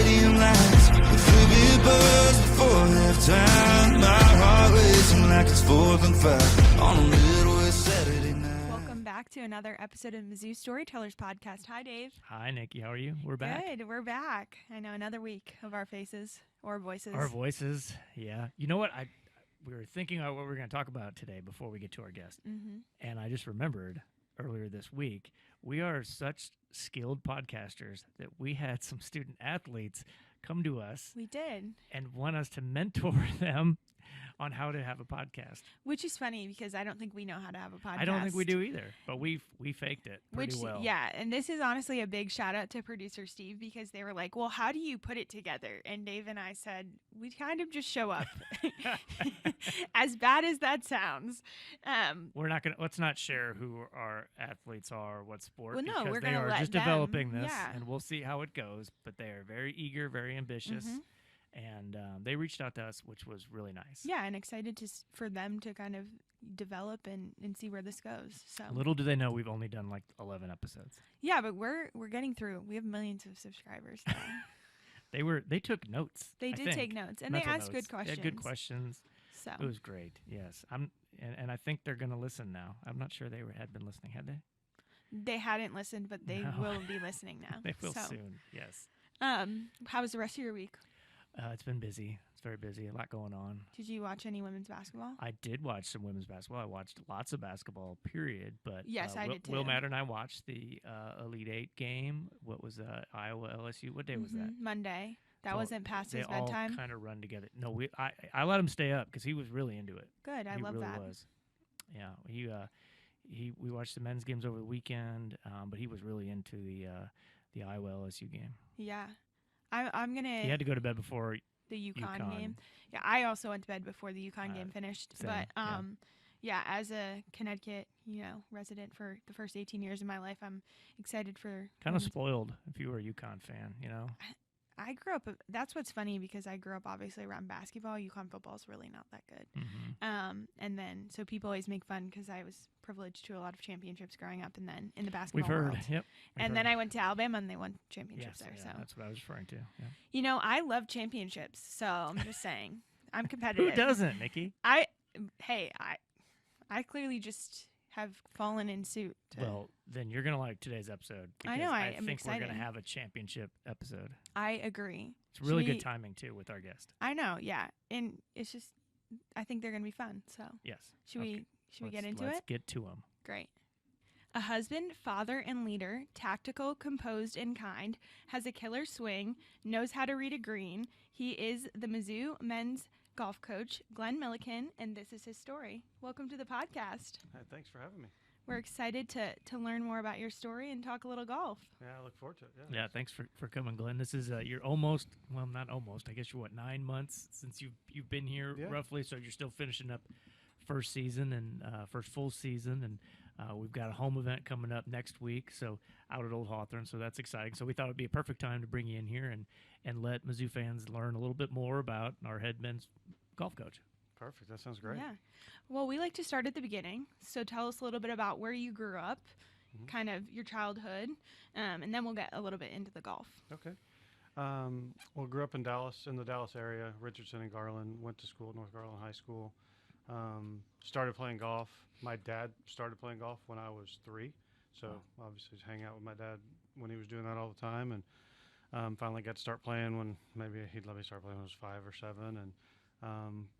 stadium lights, with fluid buzz before halftime. My heart racing like it's 4th and 5 on a Midwest Saturday night. Welcome back to another episode of Mizzou Storytellers podcast. Hi, Dave. Hi, Nikki. How are you? We're back. Good. We're back. I know, another week of our faces or voices. Our voices. Yeah. You know what? We were thinking about what we were going to talk about today before we get to our guest. Mm-hmm. And I just remembered earlier this week, we are such skilled podcasters that we had some student athletes come to us. We did. And want us to mentor them on how to have a podcast. Which is funny because I don't think we know how to have a podcast. I don't think we do either, but we faked it pretty well. Yeah, and this is honestly a big shout out to producer Steve because they were like, well, how do you put it together? And Dave and I said, we kind of just show up. As bad as that sounds. Let's not share who our athletes are, what sport, well, no, because we're they gonna are let just them, developing this, yeah. and we'll see how it goes. But they are very eager, very ambitious, and they reached out to us, which was really nice. Yeah, and excited for them to kind of develop and see where this goes. So little do they know we've only done like 11 episodes. Yeah, but we're getting through. We have millions of subscribers now. They took notes. They did take notes, and Mental they asked notes. good questions. They had good questions. So it was great. Yes, and I think they're going to listen now. I'm not sure they had been listening, had they? They hadn't listened, but they will be listening now. They will soon. Yes. How was the rest of your week? It's been busy. It's very busy. A lot going on. Did you watch any women's basketball? I did watch some women's basketball. I watched lots of basketball, period. But yes, I did too. Will Matter and I watched the Elite Eight game. What was Iowa LSU? What day was that? Monday. That wasn't past his bedtime. They all kind of run together. No, I let him stay up because he was really into it. Good, I love really that. Was. Yeah, we watched the men's games over the weekend, but he was really into the Iowa LSU game. Yeah, I'm gonna. He had to go to bed before the UConn game. Yeah, I also went to bed before the UConn game finished. Same, but yeah, as a Connecticut, resident for the first 18 years of my life, I'm excited for. Kind of spoiled if you were a UConn fan, I grew up. That's what's funny because I grew up obviously around basketball. UConn football is really not that good. Mm-hmm. And then so people always make fun because I was privileged to a lot of championships growing up, and then in the basketball We've heard, world. yep. And then I went to Alabama and they won championships there. Yeah, so that's what I was referring to. Yeah. I love championships, so I'm just saying I'm competitive. Who doesn't, Nikki? I clearly just have fallen in suit. Well, then you're gonna like today's episode. I know. I am think excited. we're gonna have a championship episode. I agree. It's really good timing too with our guest. I know. Yeah, and it's just I think they're gonna be fun. So yes. Should we get into it? Let's get to them. Great. A husband, father, and leader, tactical, composed, and kind, has a killer swing, knows how to read a green. He is the Mizzou men's golf coach, Glen Millican, and this is his story. Welcome to the podcast. Hi, thanks for having me. We're excited to learn more about your story and talk a little golf. Yeah, I look forward to it. Yeah, thanks for coming, Glenn. This is you're almost, well, not almost. I guess you're 9 months since you've been here roughly, so you're still finishing up first season and first full season, and we've got a home event coming up next week, so out at Old Hawthorne, so that's exciting. So we thought it'd be a perfect time to bring you in here and let Mizzou fans learn a little bit more about our head men's golf coach. Perfect. That sounds great. Yeah. Well, we like to start at the beginning. So tell us a little bit about where you grew up, kind of your childhood, and then we'll get a little bit into the golf. Okay. Well, grew up in Dallas, in the Dallas area, Richardson and Garland. Went to school at North Garland High School. Started playing golf. My dad started playing golf when I was 3. So obviously just hang out with my dad when he was doing that all the time. And finally got to start playing when maybe he'd let me start playing when I was 5 or 7. And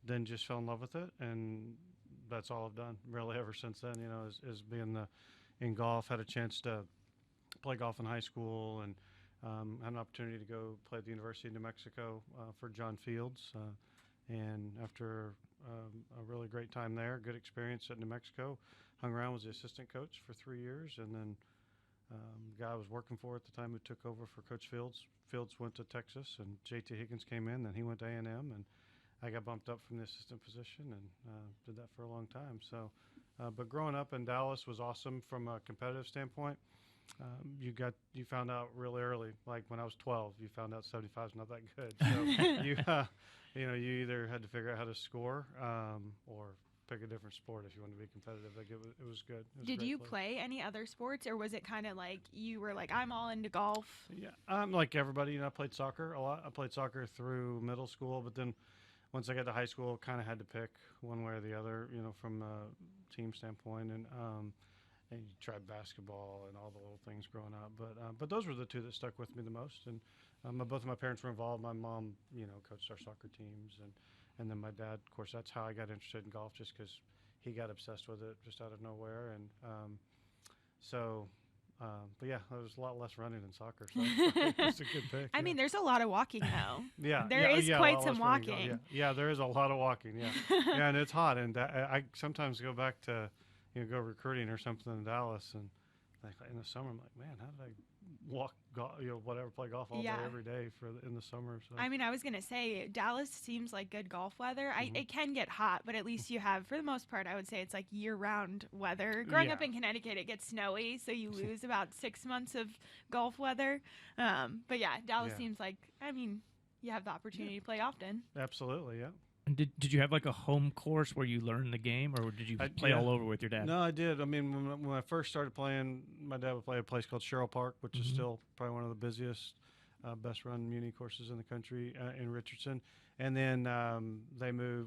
then just fell in love with it, and that's all I've done really ever since then. Is being in golf. Had a chance to play golf in high school, and had an opportunity to go play at the University of New Mexico for John Fields. And after a really great time there, good experience at New Mexico, hung around, was the assistant coach for 3 years, and then the guy I was working for at the time who took over for Coach Fields. Fields went to Texas, and J.T. Higgins came in, then he went to A&M, and I got bumped up from the assistant position and did that for a long time. So, but growing up in Dallas was awesome from a competitive standpoint. You found out really early, like when I was 12, you found out 75 is not that good. So you either had to figure out how to score or pick a different sport if you want to be competitive. Like it was good. It was a Did great you place. play any other sports, or was it kind of like you were like, I'm all into golf? Yeah, like everybody, I played soccer a lot. I played soccer through middle school, but then once I got to high school, kind of had to pick one way or the other, from a team standpoint. And you tried basketball and all the little things growing up. But those were the two that stuck with me the most. And both of my parents were involved. My mom, coached our soccer teams. And then my dad, of course, that's how I got interested in golf, just because he got obsessed with it just out of nowhere. And but yeah, there was a lot less running in soccer. So that's a good pick. I mean, there's a lot of walking, though. Yeah, there is a quite lot some less running. walking. Yeah, there is a lot of walking. Yeah, yeah, and it's hot. And I sometimes go back to, go recruiting or something in Dallas, and like in the summer, I'm like, man, how did I walk, play golf all day every day in the summer? So. I mean, I was gonna say Dallas seems like good golf weather. It can get hot, but at least you have, for the most part, I would say it's like year-round weather. Growing up in Connecticut, it gets snowy, so you lose about 6 months of golf weather. But yeah, Dallas seems like, I mean, you have the opportunity to play often. Absolutely, yeah. And did you have like a home course where you learned the game, or did you play all over with your dad? No, I did. I mean, when I first started playing, my dad would play a place called Sherrill Park, which is still probably one of the busiest, best run muni courses in the country in Richardson. And then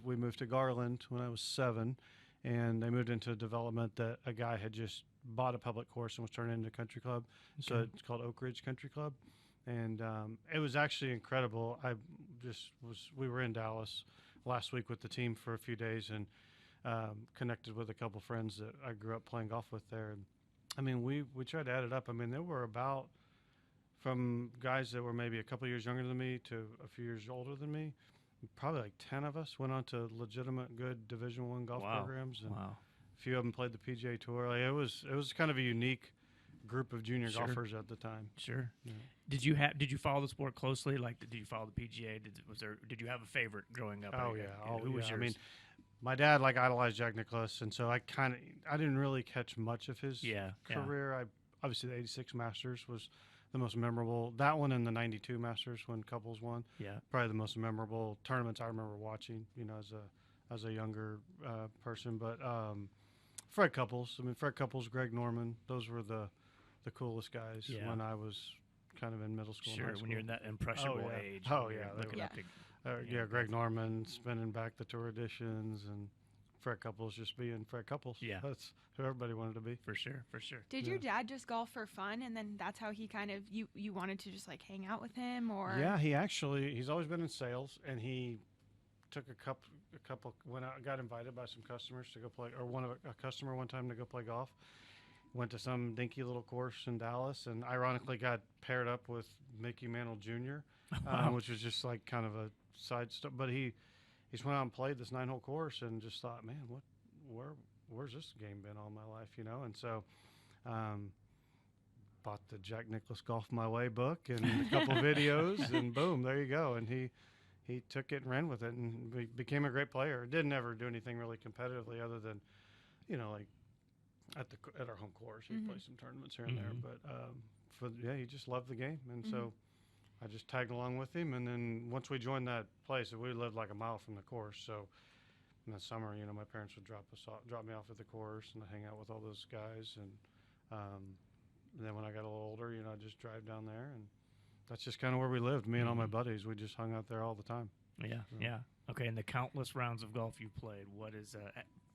we moved to Garland when I was 7, and they moved into a development that a guy had just bought a public course and was turning into a country club. Okay. So it's called Oak Ridge Country Club. And it was actually incredible. We were in Dallas last week with the team for a few days, and connected with a couple friends that I grew up playing golf with there. And I mean, we tried to add it up. I mean, there were about, from guys that were maybe a couple years younger than me to a few years older than me, probably like 10 of us went on to legitimate good Division I golf programs, and a few of them played the PGA Tour. Like, it was kind of a unique group of junior golfers at the time. Sure. Yeah. Did you follow the sport closely? Like, did you follow the PGA? Did you have a favorite growing up? Oh yeah. Who was yours? I mean, my dad idolized Jack Nicklaus, and so I didn't really catch much of his career. Obviously the '86 Masters was the most memorable. That one and the '92 Masters when couples won. Yeah. Probably the most memorable tournaments I remember watching. As a younger person, but Fred Couples. I mean, Fred Couples, Greg Norman. Those were the coolest guys when I was kind of in middle school. Sure, when you're in that impressionable age. Oh yeah, looking up to, Greg Norman spinning back the tour editions, and Fred Couples just being Fred Couples. Yeah, that's who everybody wanted to be. For sure. Did your dad just golf for fun, and then that's how he kind of you wanted to just like hang out with him, or? Yeah, he's always been in sales, and he took a couple went out, got invited by some customers to go play, or a customer one time to go play golf. Went to some dinky little course in Dallas, and ironically got paired up with Mickey Mantle Jr., which was just like kind of a side stuff. But he just went out and played this 9-hole course, and just thought, man, where's this game been all my life, And so, bought the Jack Nicklaus Golf My Way book and a couple videos, and boom, there you go. And he took it and ran with it, and became a great player. Didn't ever do anything really competitively other than, like at our home course. He'd play some tournaments here and there, but he just loved the game, and so I just tagged along with him. And then once we joined that place, we lived like a mile from the course, so in the summer, my parents would drop me off at the course, and I'd hang out with all those guys. And then when I got a little older, I'd just drive down there, and that's just kind of where we lived. Me and all my buddies, we just hung out there all the time. Yeah. Okay, and the countless rounds of golf you played, what is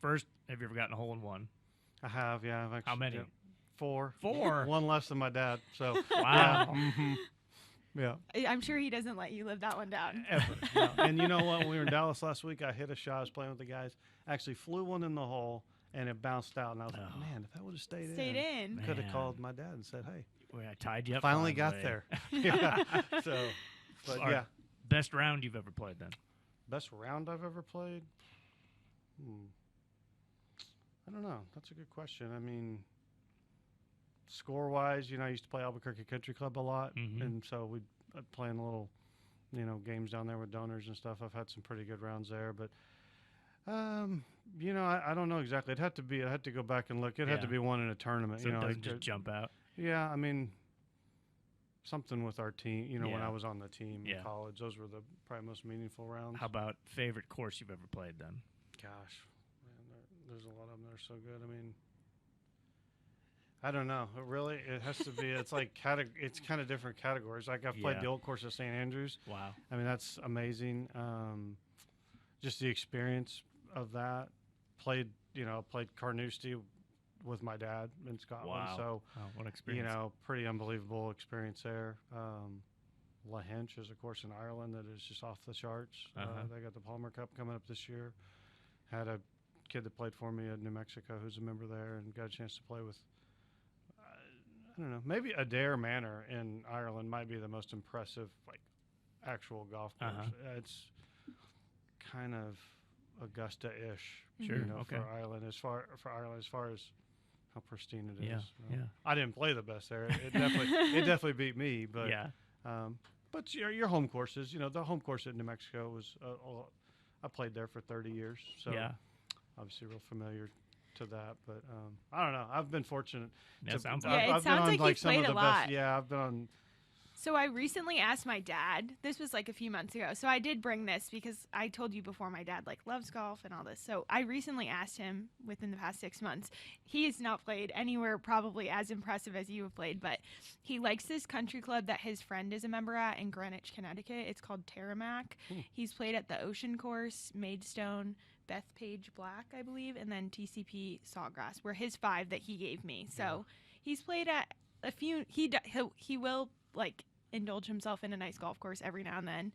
first, have you ever gotten a hole in one? I have, yeah. I've actually, how many? 4. 4? One less than my dad. So wow. Yeah. I'm sure he doesn't let you live that one down. Ever. No. And you know what? When we were in Dallas last week, I hit a shot. I was playing with the guys. Actually flew one in the hole, and it bounced out. And I was like, man, if that would have stayed in. Could have called my dad and said, hey. Well, I tied you up. Finally got there. Yeah. So, but yeah. Best round you've ever played then? Best round I've ever played? I don't know. That's a good question. I mean, score-wise, I used to play Albuquerque Country Club a lot, and so we'd playing a little, games down there with donors and stuff. I've had some pretty good rounds there, but I don't know exactly. I'd have to go back and look. It'd have to be one in a tournament. So it doesn't just jump out. Yeah, I mean, something with our team. When I was on the team in college, those were the probably most meaningful rounds. How about favorite course you've ever played then? Gosh, man, There's a lot of them that are so good. I mean, I don't know. It has to be. It's like it's kind of different categories. Like I've played the old course at St. Andrews. Wow. I mean, that's amazing. Just the experience of that. Played Carnoustie with my dad in Scotland. Wow. So, what experience. Pretty unbelievable experience there. Lahinch is a course in Ireland that is just off the charts. They got the Palmer Cup coming up this year. Had a kid that played for me at New Mexico who's a member there and got a chance to play with, I don't know, maybe Adair Manor in Ireland might be the most impressive, like, actual golf course. It's kind of Augusta-ish, for Ireland as far as how pristine it is. I didn't play the best there. It definitely beat me, but but your home courses, the home course at New Mexico was I played there for 30 years, so obviously real familiar to that. But I don't know. I've been fortunate. It sounds like you've played a lot. Best. Yeah, I've been on. So I recently asked my dad, this was like a few months ago, so I did bring this because I told you before my dad like loves golf and all this. So I recently asked him within the past 6 months. He has not played anywhere probably as impressive as you have played, but he likes this country club that his friend is a member at in Greenwich, Connecticut. It's called Taramac. He's played at the Ocean Course, Maidstone, Bethpage Black, I believe, and then TCP Sawgrass were his 5 that he gave me. So he's played at a few. He will like indulge himself in a nice golf course every now and then.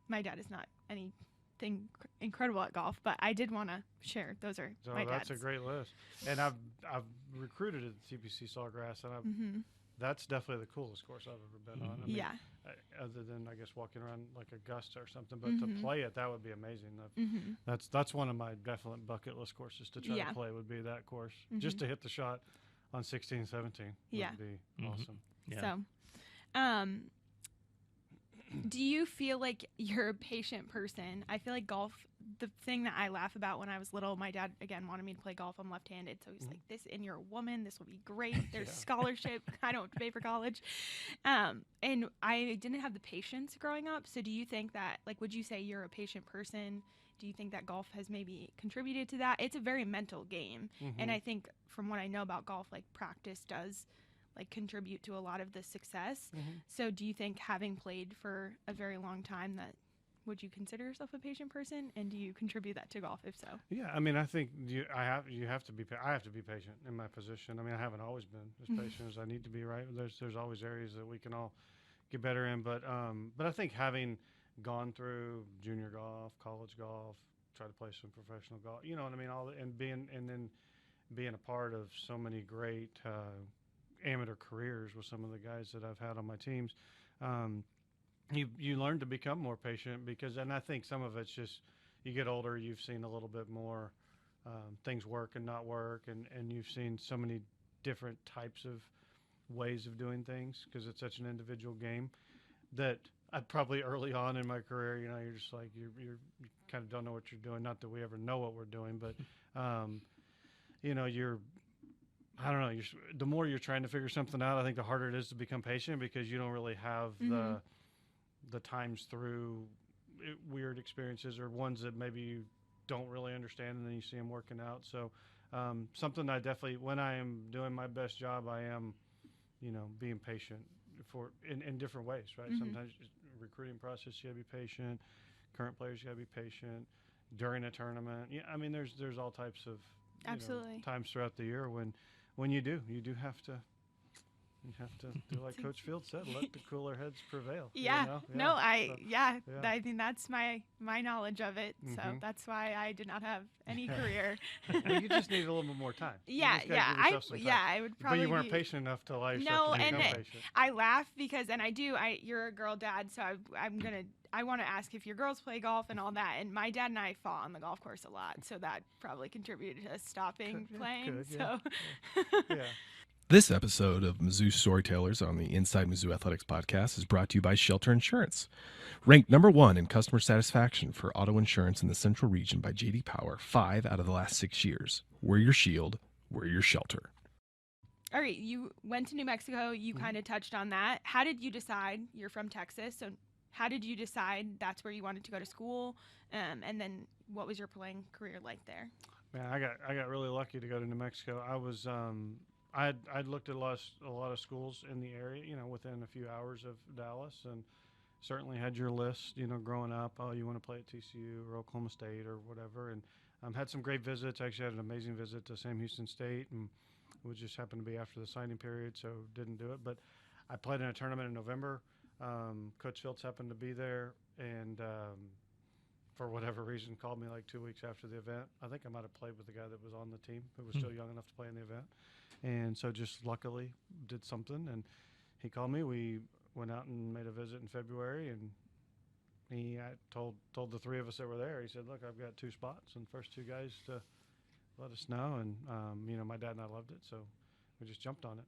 My dad is not anything incredible at golf, but I did want to share. Those are my dad's. That's a great list. And I've recruited at the TPC Sawgrass, and that's definitely the coolest course I've ever been on. I mean, other than I guess walking around like Augusta or something, but to play it, that would be amazing. That's one of my definite bucket list courses to try to play. Would be that course, just to hit the shot on 16, 17 would be awesome. So, do you feel like you're a patient person? I feel like golf, the thing that I laugh about when I was little, my dad, again, wanted me to play golf. I'm left-handed, so he's like, and you're a woman, this will be great. There's scholarship. I don't have to pay for college. And I didn't have the patience growing up. So do you think that, like, would you say you're a patient person? Do you think that golf has maybe contributed to that? It's a very mental game. And I think from what I know about golf, like, practice does like contribute to a lot of the success. So do you think, having played for a very long time, that would you consider yourself a patient person, and do you contribute that to golf if so? Yeah, I mean, I think I have to be patient in my position. I mean, I haven't always been as patient as I need to be, right? There's always areas that we can all get better in, but I think having gone through junior golf, college golf, try to play some professional golf, you know what I mean, then being a part of so many great amateur careers with some of the guys that I've had on my teams, you learn to become more patient and I think some of it's just you get older, you've seen a little bit more things work and not work, and you've seen so many different types of ways of doing things because it's such an individual game that I'd probably early on in my career, you're just like you kind of don't know what you're doing. Not that we ever know what we're doing, but I don't know. The more you're trying to figure something out, I think the harder it is to become patient because you don't really have the times through weird experiences or ones that maybe you don't really understand, and then you see them working out. So something I definitely, when I am doing my best job, I am, being patient in different ways, right? Sometimes recruiting process, you gotta be patient. Current players, you gotta be patient. During a tournament, I mean, there's all types of times throughout the year when you do have to do like Coach Field said, let the cooler heads prevail. I think that's my knowledge of it. So that's why I did not have any career. Well, you just need a little bit more time. I would probably. But you weren't patient enough to allow yourself to become patient. I laugh because, and you're a girl dad, so I want to ask if your girls play golf and all that. And my dad and I fought on the golf course a lot, so that probably contributed to us stopping playing. This episode of Mizzou Storytellers on the Inside Mizzou Athletics podcast is brought to you by Shelter Insurance. Ranked number 1 in customer satisfaction for auto insurance in the Central Region by J.D. Power 5 out of the last 6 years. We're your shield. We're your shelter. All right, you went to New Mexico. You kind of touched on that. How did you decide? You're from Texas, so how did you decide that's where you wanted to go to school? And then what was your playing career like there? Man, I got really lucky to go to New Mexico. I was I'd looked at a lot of schools in the area, within a few hours of Dallas, and certainly had your list, growing up. Oh, you want to play at TCU or Oklahoma State or whatever, and had some great visits. Actually, had an amazing visit to Sam Houston State, and it just happened to be after the signing period, so didn't do it. But I played in a tournament in November. Coach Fields happened to be there, and for whatever reason, called me like 2 weeks after the event. I think I might have played with the guy that was on the team, who was still young enough to play in the event. And so just luckily did something, and he called me. We went out and made a visit in February, and he told the three of us that were there, he said, look, I've got 2 spots, and first 2 guys to let us know. And, my dad and I loved it, so we just jumped on it.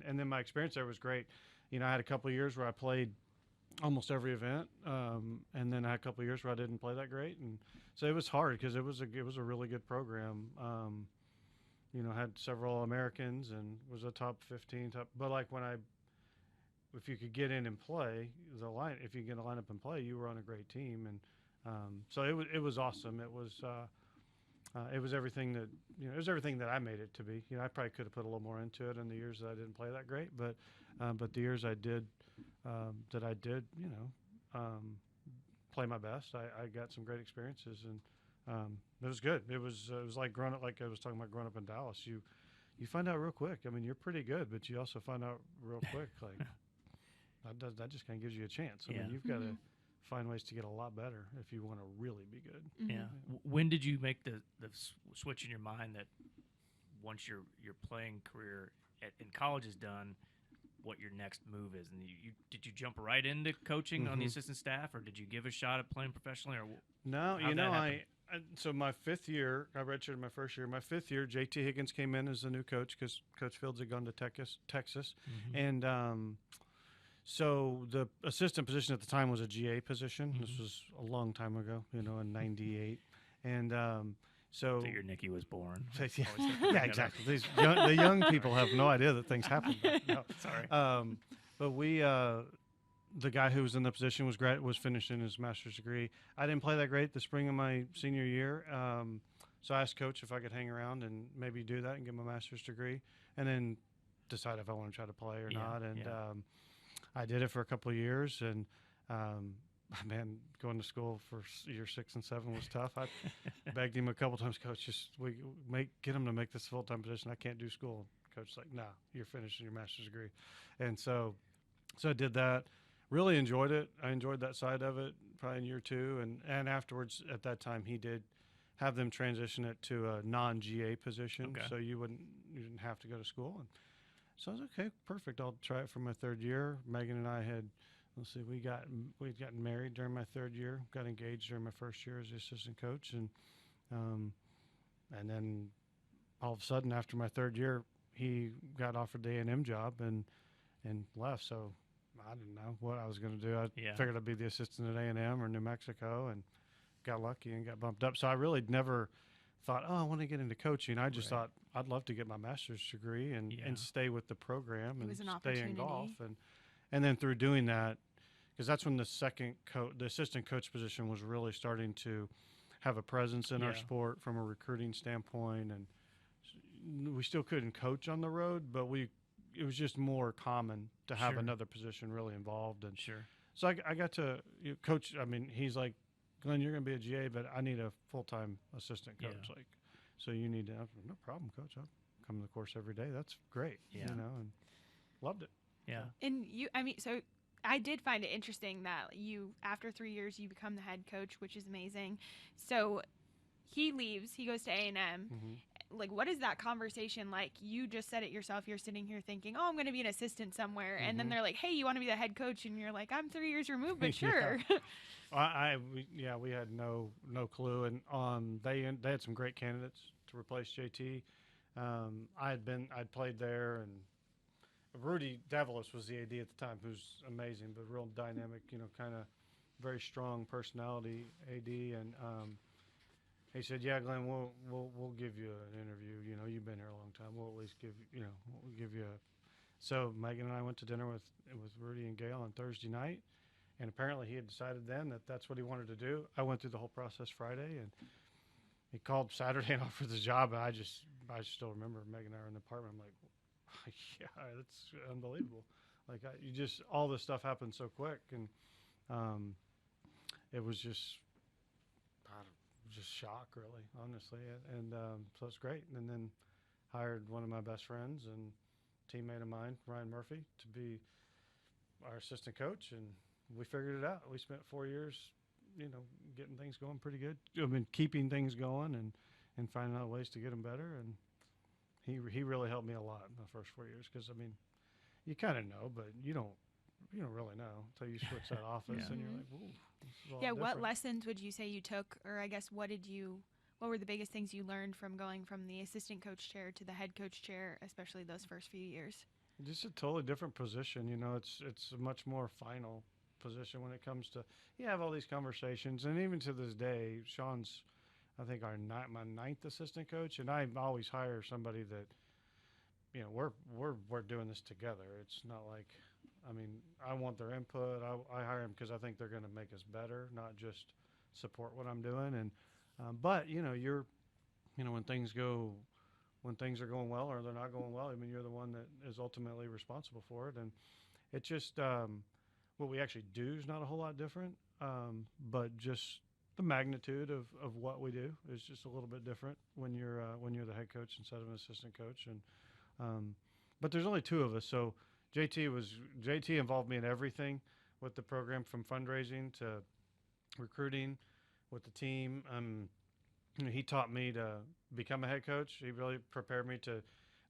And then my experience there was great. I had a couple of years where I played almost every event, and then I had a couple of years where I didn't play that great, and so it was hard because it was a really good program. Had several Americans and was a top 15 but like if you could get in and play if you get a lineup and play, you were on a great team, and so it was awesome. It was everything that it was everything that I made it to be. I probably could have put a little more into it in the years that I didn't play that great, but the years I did play my best, I got some great experiences, and it was good. It was like growing up, like I was talking about growing up in Dallas. You find out real quick. I mean, you're pretty good, but you also find out real quick, like that just kind of gives you a chance. I mean, you've got to find ways to get a lot better if you want to really be good. Yeah. When did you make the switch in your mind that once your playing career in college is done, what your next move is? And did you jump right into coaching on the assistant staff, or did you give a shot at playing professionally? Or no, so my 5th year, I redshirted my first year. My 5th year, JT Higgins came in as the new coach because Coach Fields had gone to Texas, and so the assistant position at the time was a GA position. This was a long time ago, in '98, and so the year Nikki was born. Yeah, exactly. The young people have no idea that things happen. No, sorry. But we, the guy who was in the position was finishing his master's degree. I didn't play that great the spring of my senior year, so I asked Coach if I could hang around and maybe do that and get my master's degree, and then decide if I want to try to play or not. And I did it for a couple of years, and man, going to school for year 6 and 7 was tough. I begged him a couple times, Coach, just get him to make this full-time position. I can't do school. Coach's like, no, you're finishing your master's degree. And so I did that. Really enjoyed it. I enjoyed that side of it probably in year 2. And afterwards, at that time, he did have them transition it to a non-GA position. Okay. So you didn't have to go to school. And so I was okay, perfect. I'll try it for my 3rd year. Megan and I had, we'd gotten married during my 3rd year, got engaged during my 1st year as the assistant coach, and then all of a sudden after my 3rd year, he got offered the A&M job and left. So I didn't know what I was going to do. I figured I'd be the assistant at A&M or New Mexico, and got lucky and got bumped up. So I really never thought, I want to get into coaching. I just thought I'd love to get my master's degree and stay with the program and stay in golf. And then through doing that, because that's when the assistant coach position was really starting to have a presence in our sport from a recruiting standpoint. And we still couldn't coach on the road, but it was just more common to have another position really involved. And so I got to coach. I mean, he's like, Glenn, you're going to be a GA, but I need a full-time assistant coach. Yeah. So you need to. No problem, Coach. I'll come to the course every day. That's great. And loved it. Yeah. And so I did find it interesting that after 3 years, you become the head coach, which is amazing. So he leaves. He goes to A&M. Like, what is that conversation like? You just said it yourself. You're sitting here thinking, I'm going to be an assistant somewhere. And then they're like, hey, you want to be the head coach? And you're like, I'm 3 years removed, but sure. We had no clue. And they had some great candidates to replace JT. I'd played there, and Rudy Davalos was the AD at the time, who's amazing, but real dynamic, kind of very strong personality AD. And he said, "Yeah, Glenn, we'll give you an interview. You've been here a long time. We'll at least give you a." So Megan and I went to dinner with Rudy and Gail on Thursday night, and apparently he had decided then that that's what he wanted to do. I went through the whole process Friday, and he called Saturday and offered the job, and I still remember Megan and I were in the apartment. I'm like, yeah, that's unbelievable. Like all this stuff happened so quick, and it was just shock, really, honestly. And so it's great. And then hired one of my best friends and teammate of mine, Ryan Murphy, to be our assistant coach, and we figured it out. We spent 4 years, getting things going pretty good. I mean, keeping things going and finding out ways to get them better. And he really helped me a lot in the first 4 years, because, I mean, you kind of know, but you don't really know until you switch that office and you're like, ooh, this is a lot What different. lessons would you say you took, or I guess what were the biggest things you learned from going from the assistant coach chair to the head coach chair, especially those first few years? Just a totally different position. It's a much more final position when it comes to, you have all these conversations. And even to this day, Sean's, I think, my ninth assistant coach. And I always hire somebody that, we're doing this together. It's not like, I mean, I want their input. I hire them because I think they're going to make us better, not just support what I'm doing. And, but when things are going well or they're not going well, I mean, you're the one that is ultimately responsible for it. And it's just, what we actually do is not a whole lot different. But just the magnitude of what we do is just a little bit different when you're the head coach instead of an assistant coach. And, but there's only two of us. So JT involved me in everything with the program, from fundraising to recruiting with the team. He taught me to become a head coach. He really prepared me to.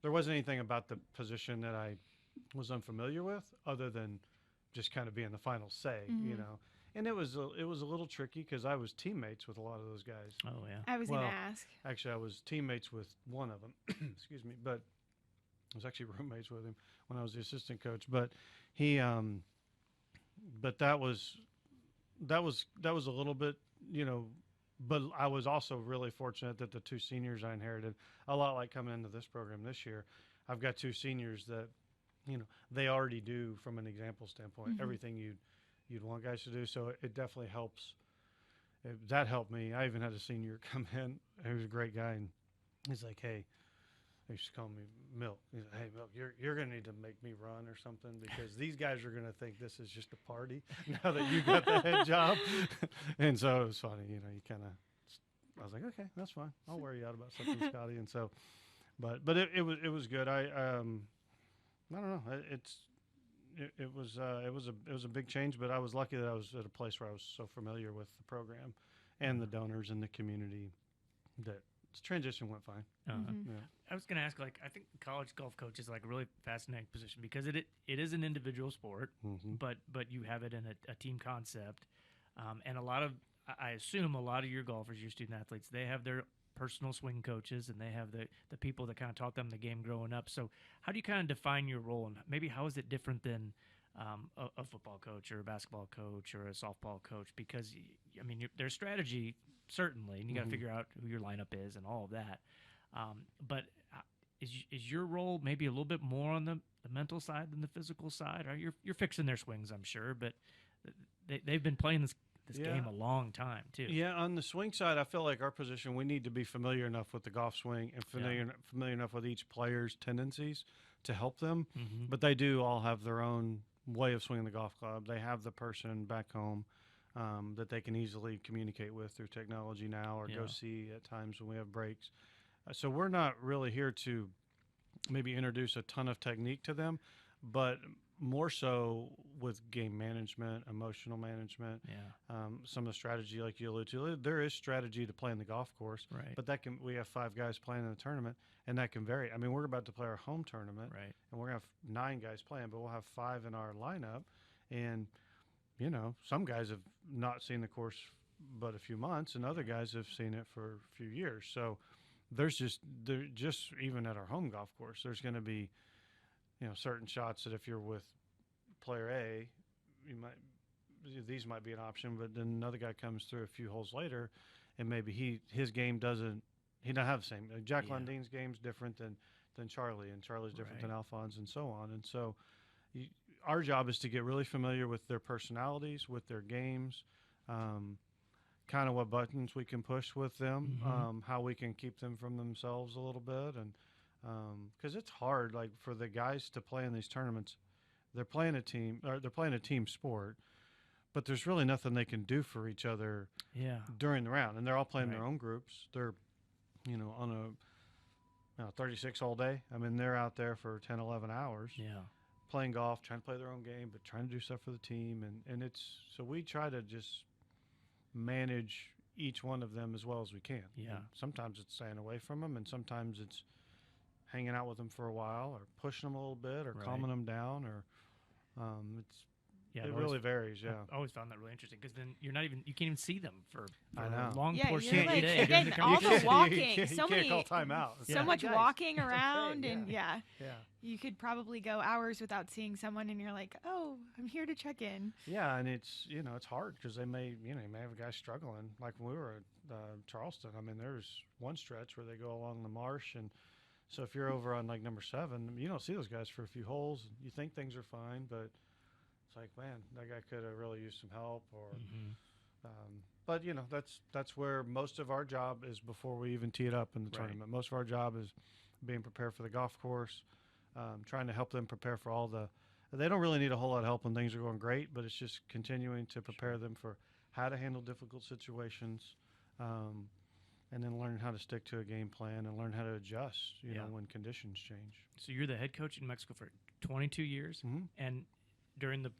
There wasn't anything about the position that I was unfamiliar with, other than just kind of being the final say, And it was a little tricky because I was teammates with a lot of those guys. Oh yeah. I was going to ask. Actually, I was teammates with one of them. Excuse me, but I was actually roommates with him when I was the assistant coach. But he, but that was a little bit, But I was also really fortunate that the two seniors I inherited, a lot like coming into this program this year, I've got two seniors that, they already do, from an example standpoint, everything you'd want guys to do. So it definitely helps. That helped me. I even had a senior come in. He was a great guy, and he's like, "Hey," he used to call me Milk. He's like, "Hey, Milk, you're going to need to make me run or something, because these guys are going to think this is just a party now that you got the head job." And so it was funny, you kind of. I was like, "Okay, that's fine. I'll wear you out about something, Scotty." And so, but it was good. I don't know. It was a big change, but I was lucky that I was at a place where I was so familiar with the program and the donors and the community that the transition went fine. Yeah. I was going to ask, I think college golf coach is a really fascinating position, because it is an individual sport, but you have it in a team concept, and I assume a lot of your golfers, your student athletes, they have their personal swing coaches, and they have the people that kind of taught them the game growing up. So how do you kind of define your role, and maybe how is it different than a football coach or a basketball coach or a softball coach? Because, I mean, there's strategy, certainly, and you got to figure out who your lineup is and all of that. But is your role maybe a little bit more on the mental side than the physical side? Or you're fixing their swings, I'm sure, but they've been playing this game a long time too. Yeah, on the swing side, I feel like our position, we need to be familiar enough with the golf swing and familiar enough with each player's tendencies to help them. But they do all have their own way of swinging the golf club. They have the person back home that they can easily communicate with through technology now, or go see at times when we have breaks. So we're not really here to maybe introduce a ton of technique to them, but more so with game management, emotional management, some of the strategy like you alluded to. There is strategy to play in the golf course, right? But we have 5 guys playing in the tournament, and that can vary. I mean, we're about to play our home tournament, right? And we're going to have 9 guys playing, but we'll have 5 in our lineup. And, some guys have not seen the course but a few months, and other guys have seen it for a few years. So there's just even at our home golf course, there's going to be, certain shots that if you're with player A, these might be an option, but then another guy comes through a few holes later, and maybe his game doesn't have the same. Jack Lundin's game's different than Charlie, and Charlie's different than Alphonse, and so on. And so our job is to get really familiar with their personalities, with their games, kind of what buttons we can push with them, Mm-hmm. how we can keep them from themselves a little bit. And because it's hard, like for the guys to play in these tournaments, they're playing a team sport, but there's really nothing they can do for each other Yeah. during the round. And they're all playing their Right. own groups. They're, on a 36 all day. I mean, they're out there for 10, 11 hours Yeah. playing golf, trying to play their own game, but trying to do stuff for the team. And so we try to just manage each one of them as well as we can. Yeah. And sometimes it's staying away from them, and sometimes it's hanging out with them for a while, or pushing them a little bit, or Right. calming them down, or Yeah. it really varies. Yeah. I always found that really interesting because then you can't even see them for I a know. long Yeah, portion you're of the like, day. again, during the all the competition. walking, you so can't many, call timeout. so Yeah. much Guys, walking that's okay, around, and yeah. you could probably go hours without seeing someone, and you're like, oh, I'm here to check in. Yeah, and it's it's hard because they may you may have a guy struggling. Like when we were at Charleston, I mean, there's one stretch where they go along the marsh, and so if you're over on like number 7, you don't see those guys for a few holes. You think things are fine, but it's like, man, that guy could have really used some help. Or, Mhm. but that's where most of our job is before we even tee it up in the Right. tournament. Most of our job is being prepared for the golf course, trying to help them prepare for all the. They don't really need a whole lot of help when things are going great, but it's just continuing to prepare them for how to handle difficult situations, and then learn how to stick to a game plan and learn how to adjust, Yeah. when conditions change. So you're the head coach in Mexico for 22 years, Mm-hmm. and during the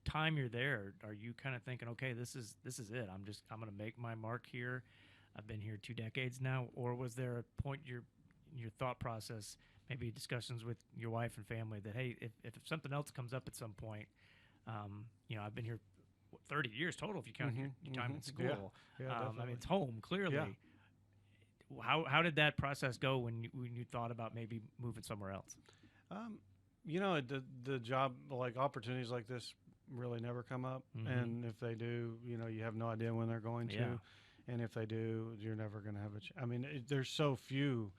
time you're there, are you kind of thinking, okay, this is it? I'm going to make my mark here. I've been here 2 decades now. Or was there a point your thought process, maybe discussions with your wife and family, that hey, if something else comes up at some point, I've been here 30 years total if you count your time in school. Yeah, I mean, definitely. it's home clearly. Yeah. How did that process go when you thought about maybe moving somewhere else? The job, like opportunities like this really never come up. Mhm. And if they do, you have no idea when they're going to. Yeah. And if they do, you're never going to have I mean, there's so few,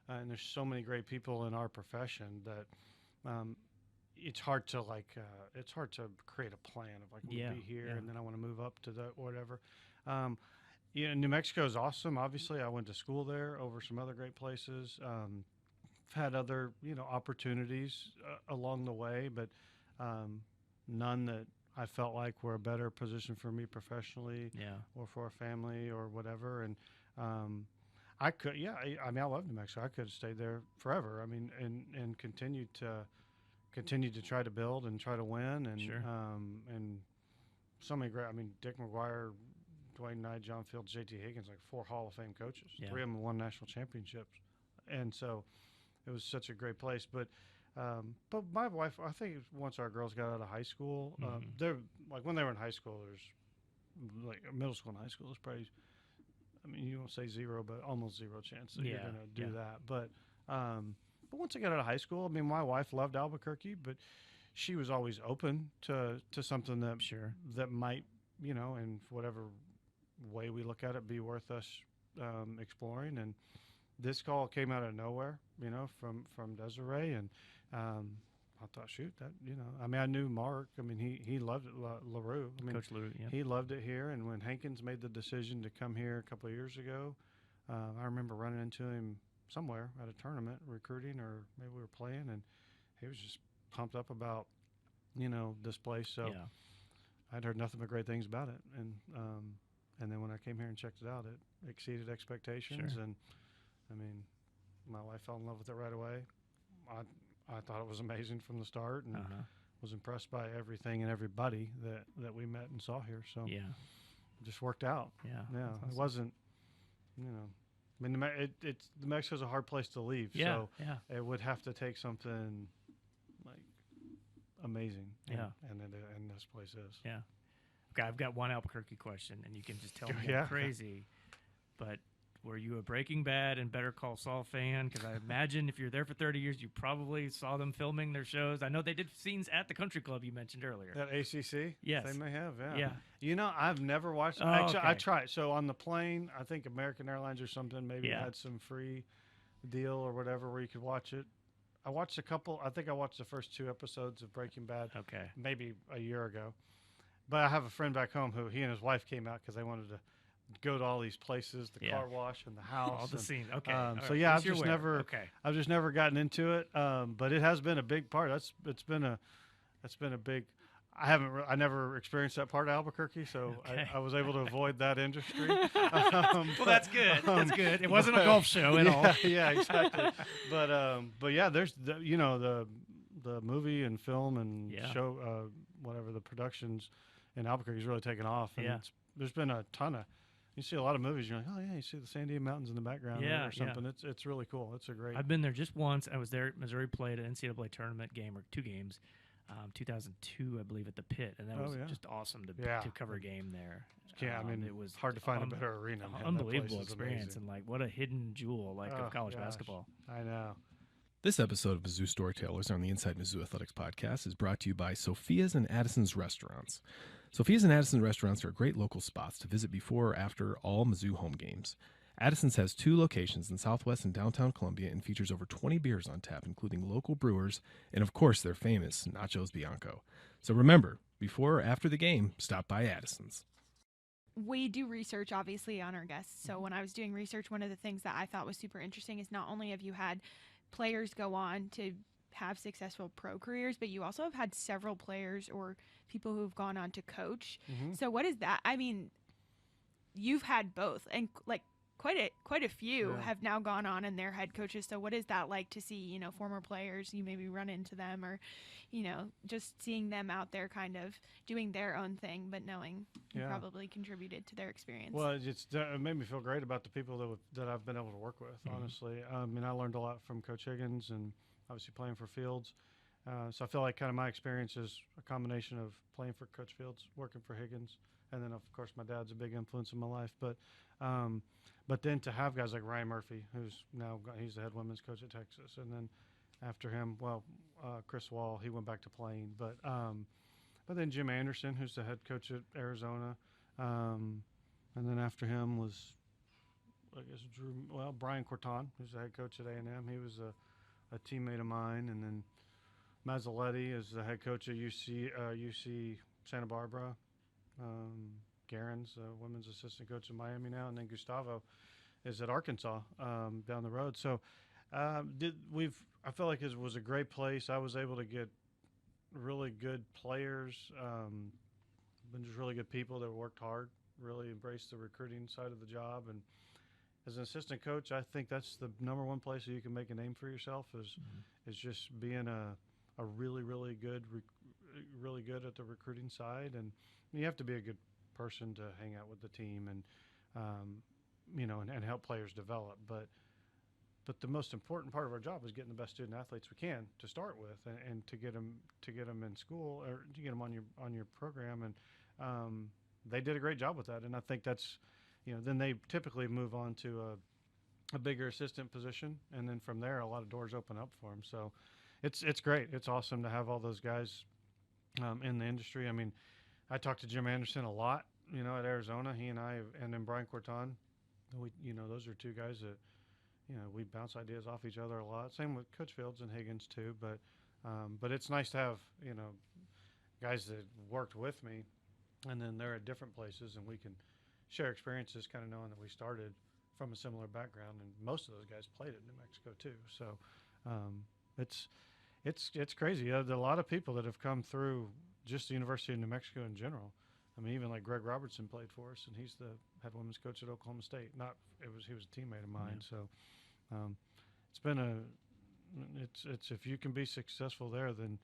and there's so many great people in our profession that it's hard to create a plan of like, we'll Yeah, be here yeah. and then I want to move up to the whatever. New Mexico is awesome. Obviously, I went to school there over some other great places. Had other opportunities along the way, but none that I felt like were a better position for me professionally, Yeah. or for a family or whatever. And I could, I mean, I love New Mexico. I could have stayed there forever. I mean, and continued to try to build and try to win, and Sure. And so many great. I mean, Dick McGuire, Dwayne Knight, John Fields, J.T. Higgins, like 4 Hall of Fame coaches. Yeah. 3 of them won national championships, and so it was such a great place. But my wife, I think once our girls got out of high school, Mhm. they're like when they were in high school, there's like middle school and high school is probably, I mean, you won't say 0, but almost 0 chance that you're Yeah, going to do yeah. that. But once I got out of high school, I mean, my wife loved Albuquerque, but she was always open to something that Sure. that might, in whatever way we look at it, be worth us exploring. And this call came out of nowhere, from Desiree, and I thought, shoot, that, I mean, I knew Mark. I mean, he loved it, LaRue. I mean, Coach Lou, yeah. he loved it here. And when Hankins made the decision to come here a couple of years ago, I remember running into him somewhere at a tournament recruiting, or maybe we were playing, and he was just pumped up about, this place. So Yeah. I'd heard nothing but great things about it. And then when I came here and checked it out, it exceeded expectations. Sure. And I mean, my wife fell in love with it right away. I thought it was amazing from the start, and Uh-huh. was impressed by everything and everybody that we met and saw here. So Yeah. it just worked out. Yeah. Yeah, That's it awesome. wasn't, I mean, New Mexico's a hard place to leave. Yeah. So Yeah. it would have to take something like amazing. Yeah. And this place is. Yeah. Okay, I've got one Albuquerque question, and you can just tell me Yeah. I'm crazy. But were you a Breaking Bad and Better Call Saul fan? Because I imagine if you're there for 30 years, you probably saw them filming their shows. I know they did scenes at the country club you mentioned earlier. At ACC? Yes. They may have, Yeah. I've never watched. Oh, Actually, I okay. tried. So on the plane, I think American Airlines or something maybe Yeah. had some free deal or whatever where you could watch it. I watched a couple. I think I watched the first 2 episodes of Breaking Bad Okay. maybe a year ago. But I have a friend back home who he and his wife came out because they wanted to go to all these places, the car wash and the house. All the scene. Okay. So yeah, I've just never gotten into it. But it has been a big part. It's been a big. I never experienced that part of Albuquerque, so I was able to avoid that industry. Well, that's good. That's good. It wasn't a golf show at all. Yeah, exactly. But yeah, there's the movie and film and show whatever the productions in Albuquerque is really taken off. And there's been a ton of. You see a lot of movies. You're like, oh yeah, you see the Sandia Mountains in the background or something. Yeah. It's really cool. It's a great. I've been there just once. I was there. Missouri played an NCAA tournament game or 2 games. 2002, I believe, at the Pit, and that was just awesome to cover a game there. Yeah, I mean, it was hard to find a better arena. Man. Unbelievable experience, and like what a hidden jewel of college basketball. I know. This episode of Mizzou Storytellers on the Inside Mizzou Athletics podcast is brought to you by Sophia's and Addison's Restaurants. Sophia's and Addison's Restaurants are great local spots to visit before or after all Mizzou home games. Addison's has 2 locations in Southwest and downtown Columbia and features over 20 beers on tap, including local brewers and, of course, their famous Nachos Bianco. So remember, before or after the game, stop by Addison's. We do research, obviously, on our guests. So when I was doing research, one of the things that I thought was super interesting is not only have you had players go on to have successful pro careers, but you also have had several players or people who have gone on to coach. Mm-hmm. So what is that? I mean, you've had both, and like quite a few have now gone on and they're head coaches. So what is that like to see, former players, you maybe run into them or, just seeing them out there kind of doing their own thing, but knowing you probably contributed to their experience? Well, it made me feel great about the people that I've been able to work with, honestly. I mean, I learned a lot from Coach Higgins and obviously playing for Fields. So I feel like kind of my experience is a combination of playing for Coach Fields, working for Higgins, and then, of course, my dad's a big influence in my life. But then to have guys like Ryan Murphy, he's the head women's coach at Texas, and then after him, Chris Wall, he went back to playing. But then Jim Anderson, who's the head coach at Arizona, and then after him was, I guess, Brian Corton, who's the head coach at A&M. He was a teammate of mine, and then Mazzoletti is the head coach at UC Santa Barbara. Garen's women's assistant coach in Miami now, and then Gustavo is at Arkansas down the road. So I felt like it was a great place. I was able to get really good players, just really good people that worked hard, really embraced the recruiting side of the job. And as an assistant coach, I think that's the number one place that you can make a name for yourself is just being a really, really good at the recruiting side. And you have to be a good person to hang out with the team and and help players develop. But the most important part of our job is getting the best student athletes we can to start with, and to get them in school or to get them on your program. And they did a great job with that. And I think that's then they typically move on to a bigger assistant position, and then from there a lot of doors open up for them. So it's great. It's awesome to have all those guys in the industry. I mean, I talked to Jim Anderson a lot, at Arizona. He and I, and then Brian Corton. Those are 2 guys that, we bounce ideas off each other a lot. Same with Coach Fields and Higgins too. But it's nice to have, guys that worked with me, and then they're at different places, and we can share experiences, kind of knowing that we started from a similar background, and most of those guys played at New Mexico too. So it's crazy. There are a lot of people that have come through just the University of New Mexico in general. I mean, even like Greg Robertson played for us, and he's the head women's coach at Oklahoma State. He was a teammate of mine. Yeah. So it's been it's if you can be successful there, then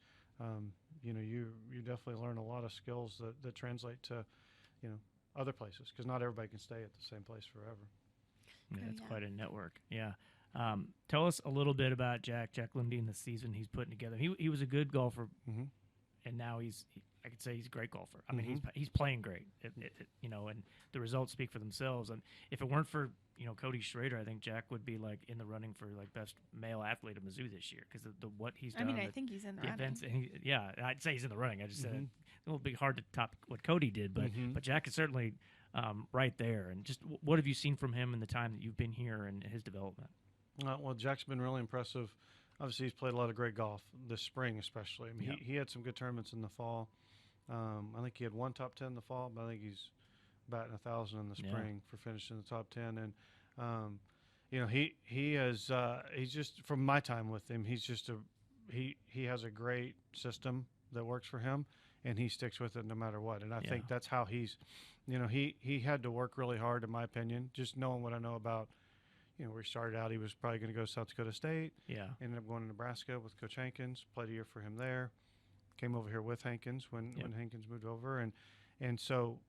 you definitely learn a lot of skills that translate to other places, because not everybody can stay at the same place forever. Yeah, it's quite a network. Yeah. Tell us a little bit about Jack Lundin, the season he's putting together. He was a good golfer. Mm-hmm. And now I could say he's a great golfer. I mean, he's playing great, and the results speak for themselves. And if it weren't for, Cody Schrader, I think Jack would be like in the running for like best male athlete of Mizzou this year, because of what he's done. I mean, I think he's in the running. Events, I'd say he's in the running. I just said it will be hard to top what Cody did, but Jack is certainly right there. And just what have you seen from him in the time that you've been here and his development? Well, Jack's been really impressive. Obviously, he's played a lot of great golf this spring, especially. I mean, he had some good tournaments in the fall. I think he had 1 top 10 in the fall, but I think he's batting 1,000 in the Yeah. spring for finishing the top 10. And he has he's just, from my time with him, he's just he has a great system that works for him, and he sticks with it no matter what. And I think that's how he's, he had to work really hard, in my opinion, just knowing what I know about. Where he started out, he was probably going to go to South Dakota State. Yeah. Ended up going to Nebraska with Coach Hankins. Played a year for him there. Came over here with Hankins when Hankins moved over, and so,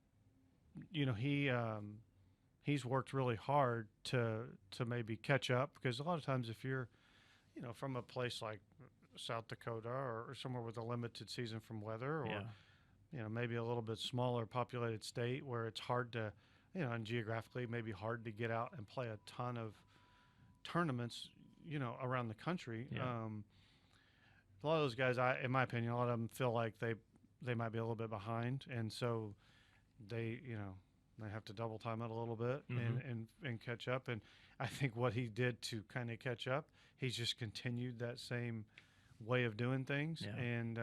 he's worked really hard to maybe catch up, because a lot of times if you're, from a place like South Dakota or somewhere with a limited season from weather, or maybe a little bit smaller populated state where it's hard to, and geographically maybe hard to get out and play a ton of tournaments, around the country. Yeah. A lot of those guys, in my opinion, a lot of them feel like they might be a little bit behind, and so they have to double time it a little bit and catch up. And I think what he did to kind of catch up, he's just continued that same way of doing things. Yeah. And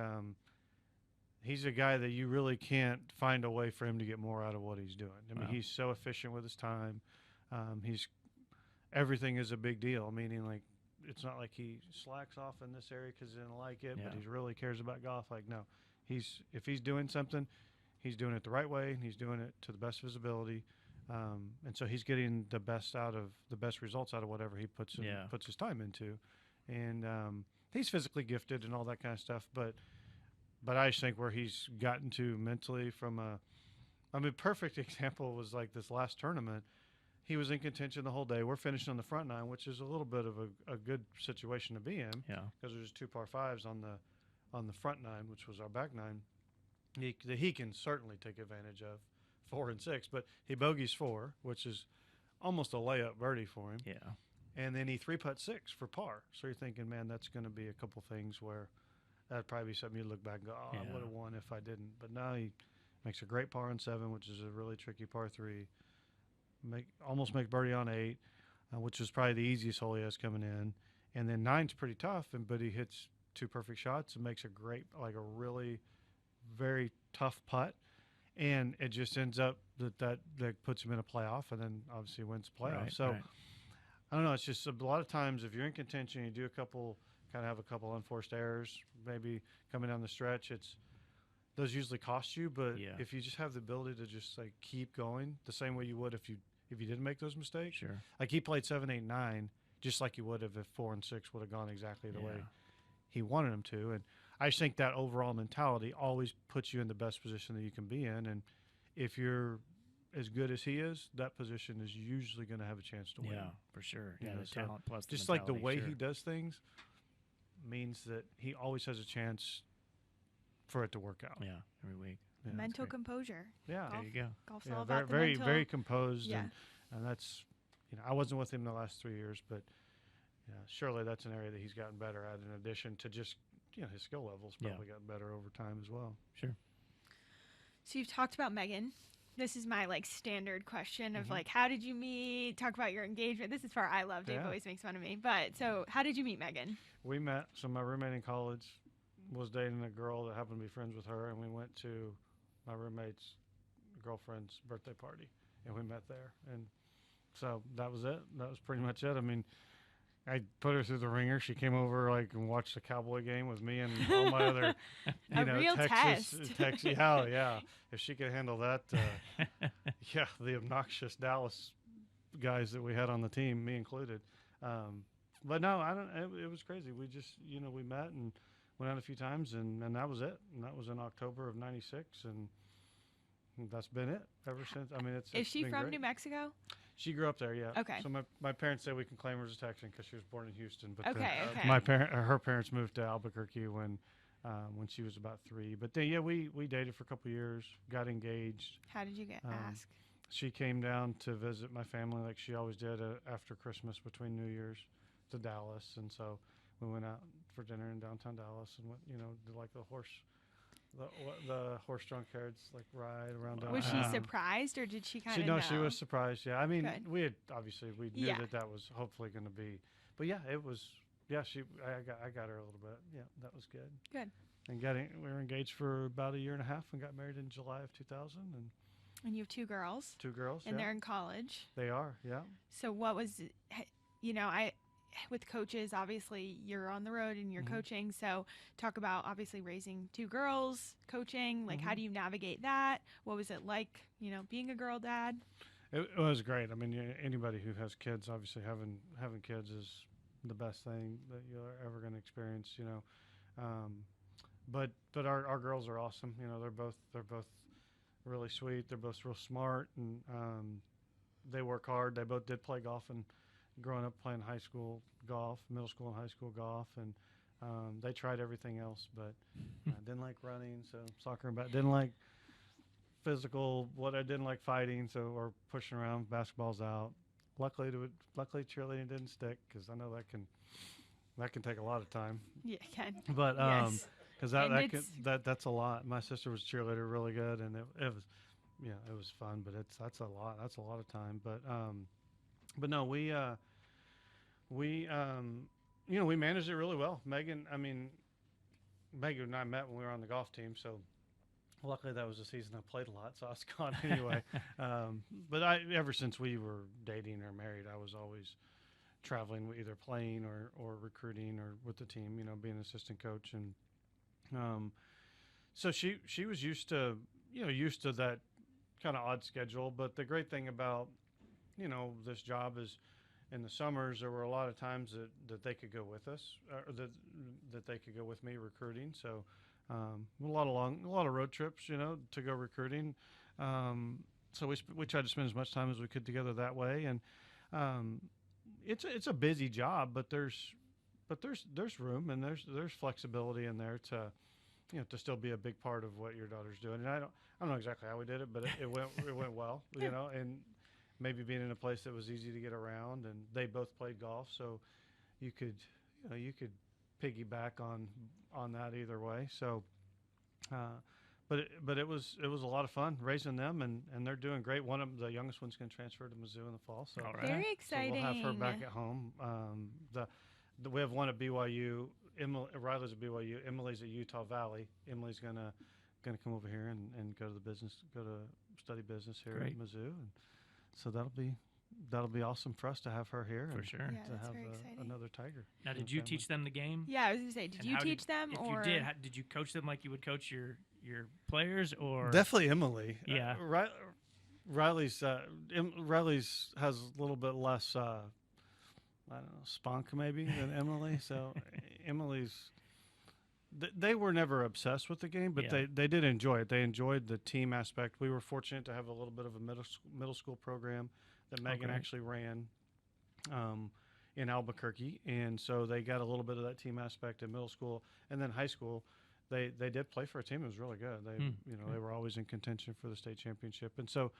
he's a guy that you really can't find a way for him to get more out of what he's doing. I mean, he's so efficient with his time. Everything is a big deal, meaning like it's not like he slacks off in this area because he didn't like it, but he really cares about golf. Like, no, if he's doing something, he's doing it the right way, and he's doing it to the best of his ability. And so he's getting the best results out of whatever he puts his time into. And he's physically gifted and all that kind of stuff, but I just think where he's gotten to mentally perfect example was like this last tournament. He was in contention the whole day. We're finishing on the front nine, which is a little bit of a good situation to be in, because there's 2 par 5s on the front nine, which was our back nine. He can certainly take advantage of 4 and 6, but he bogeys 4, which is almost a layup birdie for him. Yeah. And then he 3-putt 6 for par. So you're thinking, man, that's going to be a couple things where that'd probably be something you look back and go, I would have won if I didn't. But now he makes a great par on 7, which is a really tricky par 3. Almost make birdie on 8, which is probably the easiest hole he has coming in. And then 9's pretty tough, but he hits 2 perfect shots and makes a really very tough putt. And it just ends up that puts him in a playoff, and then obviously wins the playoff. I don't know. It's just a lot of times if you're in contention, you do have a couple unforced errors, maybe coming down the stretch. Those usually cost you, but if you just have the ability to just like keep going the same way you would if you didn't make those mistakes. Sure. Like he played 7, 8, 9 just like you would have if 4 and 6 would have gone exactly the way he wanted them to. And I just think that overall mentality always puts you in the best position that you can be in. And if you're as good as he is, that position is usually going to have a chance to win. Yeah, for sure. You know, the so talent plus just like the way sure. he does things means that he always has a chance for it to work out. Yeah, every week. Yeah. Mental composure. Yeah. There you go. Golf's Yeah, all very, about the very, mental. very composed, Yeah. and that's, I wasn't with him the last 3 years, but surely that's an area that he's gotten better at. In addition to just, his skill levels probably gotten better over time as well. Sure. So you've talked about Megan. This is my standard question of Mhm. how did you meet? Talk about your engagement. This is part I love. Dave Yeah. always makes fun of me. But so how did you meet Megan? We met, so my roommate in college was dating a girl that happened to be friends with her, and we went to my roommate's girlfriend's birthday party, and we met there. And so that was it. That was pretty much it. I mean, I put her through the ringer. She came over and watched the Cowboy game with me and all my other, real Texas. Yeah. If she could handle that, the obnoxious Dallas guys that we had on the team, me included. But no, I don't. It was crazy. We just, we met and went out a few times, and that was it. And that was in October of '96, and that's been it ever since. I mean, Is she been from great. New Mexico? She grew up there, yeah. Okay. So my parents say we can claim her as a Texan because she was born in Houston. But Okay. her parents moved to Albuquerque when she was about 3. But then, we dated for a couple years, got engaged. How did you get asked? She came down to visit my family like she always did after Christmas between New Year's to Dallas. And so we went out for dinner in downtown Dallas and went, did the horse-drawn carriage ride around downtown. Was she surprised, or did she kind of know? She was surprised. Yeah, I mean, Good. we knew that was hopefully going to be, but it was. Yeah, I got her a little bit. Yeah, that was good. Good. And we were engaged for about 1.5 years and got married in July of 2000. And And you have two girls. Two girls. And yeah. they're in college. They are. Yeah. So what was, with coaches, obviously you're on the road and you're coaching. So talk about obviously raising two girls, coaching. Like, how do you navigate that? What was it like, being a girl dad? It was great. I mean, anybody who has kids, obviously having kids is the best thing that you're ever going to experience. But our girls are awesome. They're both really sweet. They're both real smart, and they work hard. They both did play golf, and growing up playing high school golf, middle school and high school golf, and they tried everything else, but didn't like running, so soccer and didn't like physical. What I didn't like fighting, or pushing around. Basketball's out. Luckily cheerleading didn't stick, because I know that can take a lot of time. Yeah, it can. But yes. because that's a lot. My sister was a cheerleader, really good, and it was fun. But that's a lot. That's a lot of time. But no, we managed it really well. Megan and I met when we were on the golf team, so luckily that was the season I played a lot, so I was gone anyway. But ever since we were dating or married, I was always traveling, either playing or recruiting or with the team, being an assistant coach. And so she was used to that kind of odd schedule. But the great thing about, this job is, in the summers, there were a lot of times that they could go with us, or that they could go with me recruiting. So a lot of road trips, to go recruiting. So we tried to spend as much time as we could together that way. And it's a busy job, but there's room, and there's flexibility in there to still be a big part of what your daughter's doing. And I don't know exactly how we did it, but it went well, and maybe being in a place that was easy to get around, and they both played golf, so you could piggyback on that either way. So but it was a lot of fun raising them, and they're doing great. One of the youngest one's going to transfer to Mizzou in the fall, so all right. Very exciting. So we'll have her back at home. We have one at BYU. Riley's at BYU. Emily's at Utah Valley. Emily's gonna come over here and go to study business here Great. at Mizzou, and so that'll be awesome for us to have her here, For and sure. Yeah, to that's have very exciting. another Tiger. Now, in did the you family. teach them the game? Yeah, I was going to say, did And you how teach them? If or you did, did you coach them like you would coach your players, or Definitely Emily. Yeah. Riley's has a little bit less I don't know, spunk maybe than Emily. So Emily's they were never obsessed with the game, but Yeah. they did enjoy it. They enjoyed the team aspect. We were fortunate to have a little bit of a middle school program that Megan Okay. actually ran in Albuquerque, and so they got a little bit of that team aspect in middle school, and then high school. They did play for a team. It was really good. They were always in contention for the state championship, and so.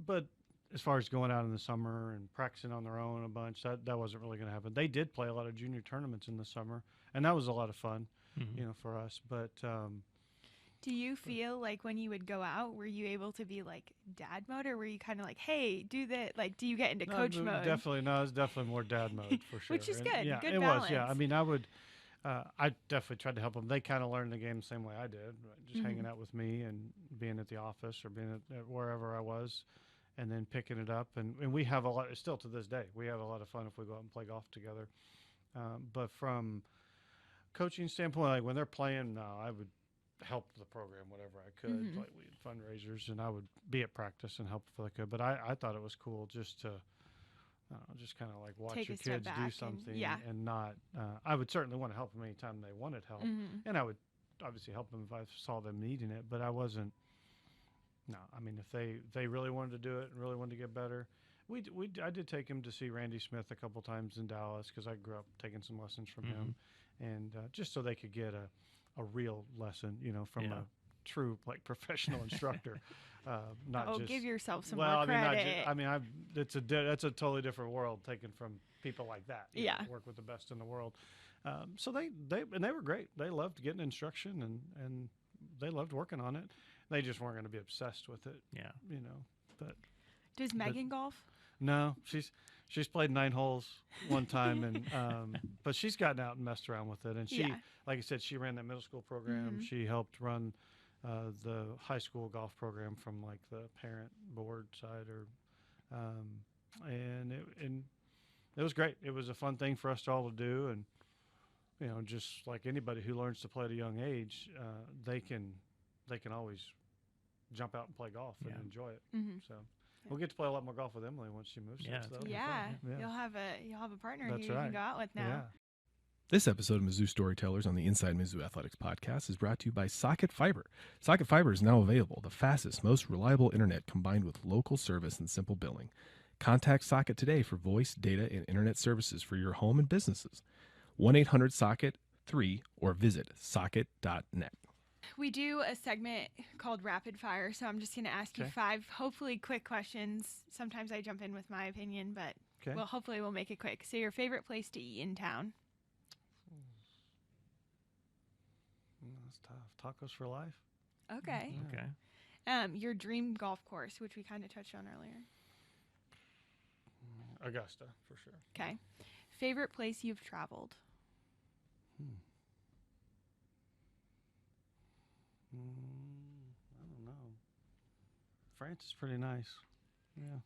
But as far as going out in the summer and practicing on their own a bunch, that wasn't really going to happen. They did play a lot of junior tournaments in the summer, and that was a lot of fun, for us. But do you feel like when you would go out, were you able to be like dad mode, or were you kind of like, hey, do that? Like, do you get into coach mode? Definitely, no, it's definitely more dad mode for sure. Which is And, good. Yeah, Good it balance. was. Yeah, I mean, I definitely tried to help them. They kind of learned the game the same way I did, just hanging out with me and being at the office or being at wherever I was, and then picking it up. And we have a lot, still to this day, we have a lot of fun if we go out and play golf together. But from coaching standpoint, like when they're playing, I would help the program whatever I could. Like we had fundraisers, and I would be at practice and help if I could. But I thought it was cool just to just kind of like watch Take your a step kids back do and- something yeah. and not. I would certainly want to help them anytime they wanted help, and I would obviously help them if I saw them needing it. But I wasn't. No, I mean, if they really wanted to do it and really wanted to get better, I did take him to see Randy Smith a couple times in Dallas because I grew up taking some lessons from him, and just so they could get a real lesson, from a true like professional instructor, not just. Give yourself some well, more credit. That's a totally different world taken from people like that. You know, work with the best in the world. So they were great. They loved getting instruction and they loved working on it. They just weren't going to be obsessed with it. Yeah. But Does Megan golf? no, she's played 9 holes one time, and but she's gotten out and messed around with it. And she, like I said, she ran that middle school program. She helped run the high school golf program from like the parent board side, and it was great. It was a fun thing for us all to do, and just like anybody who learns to play at a young age, they can always jump out and play golf and enjoy it. Mm-hmm. So we'll get to play a lot more golf with Emily once she moves. Yeah, so that'll be Yeah. fun. You'll have a partner That's who you right. can go out with now. Yeah. This episode of Mizzou Storytellers on the Inside Mizzou Athletics podcast is brought to you by Socket Fiber. Socket Fiber is now available, the fastest, most reliable internet combined with local service and simple billing. Contact Socket today for voice, data, and internet services for your home and businesses. 1-800-SOCKET-3 or visit socket.net. We do a segment called Rapid Fire, so I'm just going to ask you 5 hopefully quick questions. Sometimes I jump in with my opinion, but hopefully we'll make it quick. So your favorite place to eat in town? That's tough. Tacos for life. Okay. Okay. Your dream golf course, which we kind of touched on earlier. Augusta, for sure. Okay. Favorite place you've traveled? I don't know. France is pretty nice. Yeah.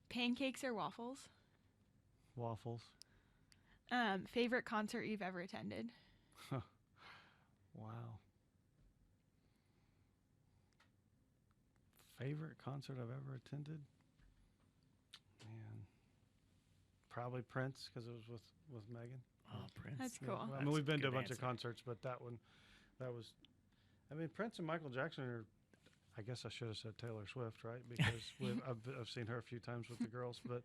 Pancakes or waffles? Waffles. Favorite concert you've ever attended? Wow. Favorite concert I've ever attended? Man. Probably Prince, because it was with Megan. Oh, Prince. That's Yeah. cool. Well, I That's mean, we've been to a good bunch of answer. concerts, but that was, I mean, Prince and Michael Jackson are, I guess I should have said Taylor Swift, right? Because I've seen her a few times with the girls, but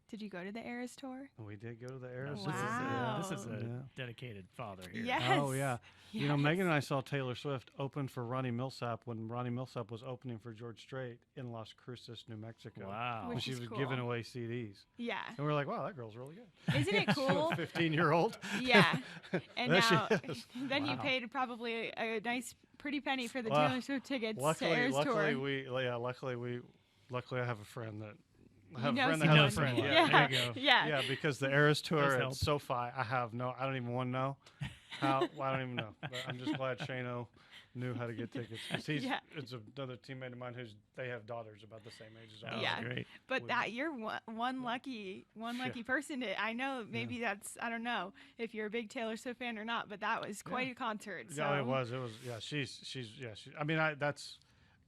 Did you go to the Eras tour? we did go to the Eras. Wow. This is a Yeah. dedicated father here. Yes. Oh, yeah. You know, Megan and I saw Taylor Swift open for Ronnie Millsap when Ronnie Millsap was opening for George Strait in Las Cruces, New Mexico. Wow. When Which she is was cool. giving away CDs. Yeah. And we're like, wow, that girl's really good. Isn't it cool? 15-year-old. Yeah. And There she now, is. then you Wow. paid probably a nice, pretty penny for the Well, Taylor Swift tickets to Eras luckily tour. I have a friend that You know has someone. a friend. Yeah. There you go. Yeah. Yeah, because the Eras tour Does at help. SoFi, I don't even want to know how. Well, I don't even know. But I'm just glad Shano knew how to get tickets. 'Cause it's another teammate of mine they have daughters about the same age as That I was Yeah. great. But Would- that you're one lucky person to. I know maybe that's, I don't know if you're a big Taylor Swift fan or not, but that was quite a concert. So. Yeah, it was. Yeah, I mean, that's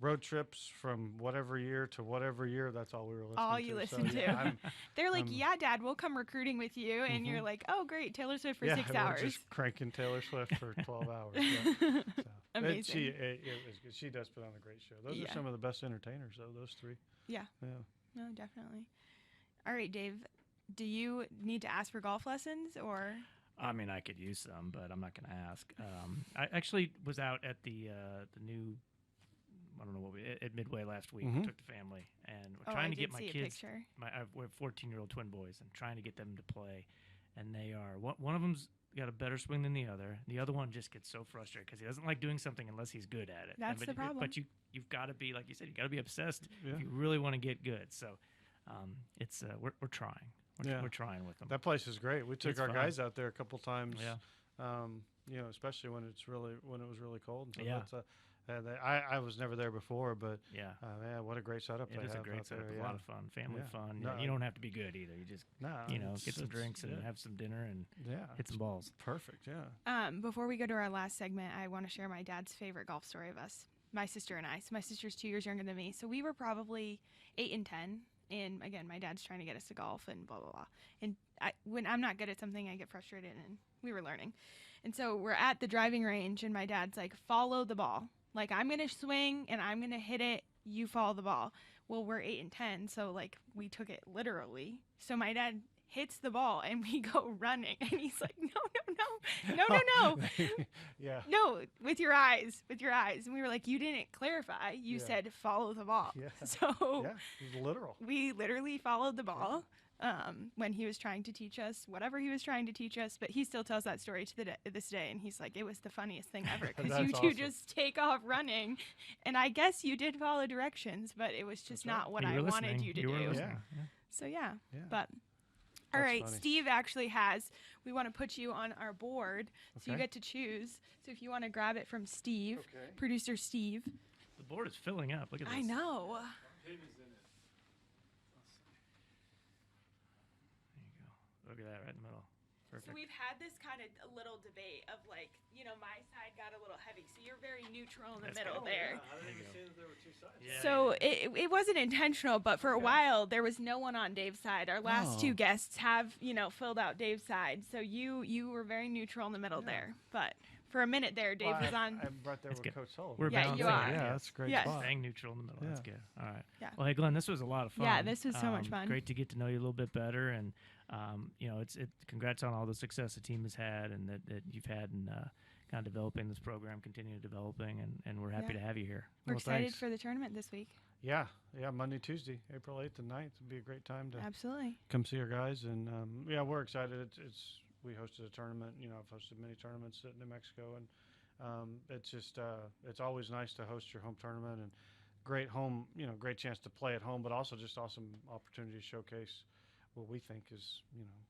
road trips from whatever year to whatever year. That's all we were listening to. All you listen yeah, to. They're like, I'm- yeah, Dad, we'll come recruiting with you. And you're like, oh, great, Taylor Swift for yeah, 6 we're hours. just cranking Taylor Swift for 12 hours. Yeah. So, Amazing. It was good. She does put on a great show. Those Yeah. are some of the best entertainers, though, those three. Yeah. Yeah. No, definitely. All right, Dave, do you need to ask for golf lessons or? I mean, I could use some, but I'm not going to ask. I actually was out at the new, I don't know what at Midway last week. Mhm. Took the family, and we're Oh, trying I to get did my see a kids. picture. We have 14-year-old twin boys, and trying to get them to play. And they are one of them's got a better swing than the other. The other one just gets so frustrated because he doesn't like doing something unless he's good at it. That's the problem. But you've got to be, like you said, you got to be obsessed Yeah. if you really want to get good. So it's we're trying. Yeah. We're trying with them. That place is great. We took It's our fun. guys out there a couple times. Yeah. Especially when it was really cold. So Yeah. I was never there before, but Yeah. man, what a great setup It they is a have great out setup. there. A lot of fun, family Yeah. fun. No, you don't have to be good either. You just No, get some drinks and yeah. have some dinner and Yeah, hit some balls. perfect. Yeah. Before we go to our last segment, I want to share my dad's favorite golf story of us, my sister and I. So my sister's 2 years younger than me. So we were probably 8 and 10. And again, my dad's trying to get us to golf and blah, blah, blah. And when I'm not good at something, I get frustrated, and we were learning. And so we're at the driving range, and my dad's like, follow the ball. Like, I'm going to swing, and I'm going to hit it. You follow the ball. Well, we're 8 and 10, so, like, we took it literally. So my dad hits the ball, and we go running. And he's like, no. Yeah. No, with your eyes. And we were like, you didn't clarify. You Yeah. said follow the ball. Yeah. So Yeah. It was literal. we literally followed the ball when he was trying to teach us whatever he was trying to teach us. But he still tells that story to this day. And he's like, it was the funniest thing ever because you That's two awesome. just take off running. And I guess you did follow directions, but it was just That's right. not what You I were wanted listening. you to You were do. listening. Yeah. So, yeah. Yeah. But All That's right, funny. Steve actually has. We want to put you on our board, so you Okay. get to choose. So if you want to grab it from Steve, Okay. producer Steve. The board is filling up. Look at this. I know. There you go. Look at that right in the middle. So Perfect. we've had this kind of a little debate of like, my side got a little heavy, so you're very neutral in the That's middle good. there. I There you go. see that there were two sides. Yeah, So it wasn't intentional, but for a while there was no one on Dave's side. Our last two guests have, filled out Dave's side. So you were very neutral in the middle there. But for a minute there, Dave was on. I'm right there That's with good. Coach Sullivan. We're Yeah, balancing you it. are. Yeah, that's a great Yes. spot. Staying neutral in the middle. That's Yeah. good. All right. Yeah. Well, hey, Glenn, this was a lot of fun. Yeah, this was so much fun. Great to get to know you a little bit better, and congrats on all the success the team has had, and that you've had in kind of developing this program, continue developing, and we're happy Yeah. to have you here. We're Well, excited thanks. for the tournament this week. Yeah, Monday, Tuesday, April 8th and 9th would be a great time to Absolutely. come see our guys. And we're excited. We hosted a tournament. I've hosted many tournaments at New Mexico, and it's just it's always nice to host your home tournament and great home. Great chance to play at home, but also just awesome opportunity to showcase what we think is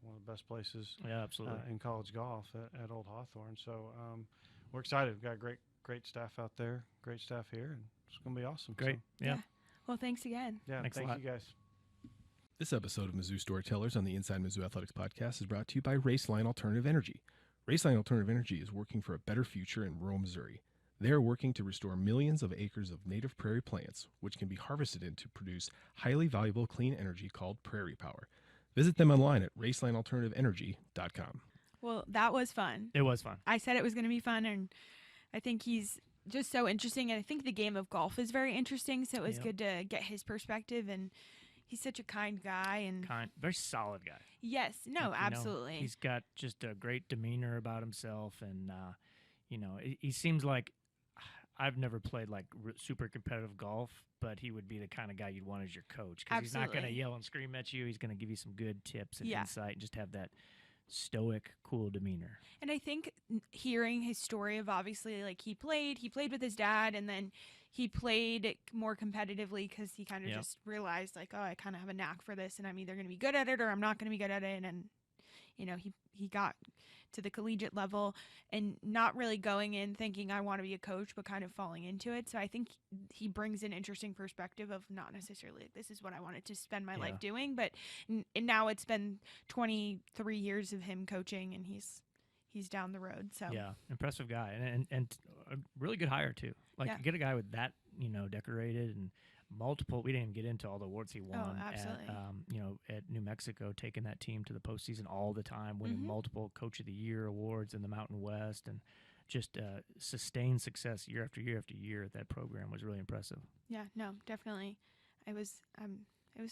one of the best places Yeah, absolutely. in college golf at Old Hawthorne. So we're excited. We've got great staff out there, great staff here, and it's going to be awesome. Great. So, Yeah. Well, thanks again. yeah. Thanks a Thank lot. you guys. This episode of Mizzou Storytellers on the Inside Mizzou Athletics podcast is brought to you by Raceline Alternative Energy. Raceline Alternative Energy is working for a better future in rural Missouri. They are working to restore millions of acres of native prairie plants, which can be harvested in to produce highly valuable clean energy called prairie power. Visit them online at racelinealternativeenergy.com. Well, that was fun. It was fun. I said it was going to be fun, and I think he's just so interesting. And I think the game of golf is very interesting, so it was Yep. good to get his perspective. And he's such a kind guy. And Very solid guy. yes, no, Like, you know, absolutely. he's got just a great demeanor about himself, and he seems like I've never played like super competitive golf, but he would be the kind of guy you'd want as your coach because he's not going to Absolutely. yell and scream at you. He's going to give you some good tips and Yeah. insight, and just have that stoic, cool demeanor. And I think hearing his story of obviously like he played with his dad, and then he played more competitively because he kind of Yep. just realized like, oh, I kind of have a knack for this, and I'm either going to be good at it or I'm not going to be good at it. And he got to the collegiate level and not really going in thinking I want to be a coach, but kind of falling into it. So I think he brings an interesting perspective of not necessarily like, this is what I wanted to spend my life doing, but and now it's been 23 years of him coaching, and he's down the road. So Yeah, impressive guy, and a really good hire too. Like Yeah. get a guy with that, decorated and multiple. We didn't even get into all the awards he won. absolutely. At New Mexico, taking that team to the postseason all the time, winning Mhm. multiple Coach of the Year awards in the Mountain West, and just sustained success year after year after year at that program was really impressive. yeah, no, definitely. It was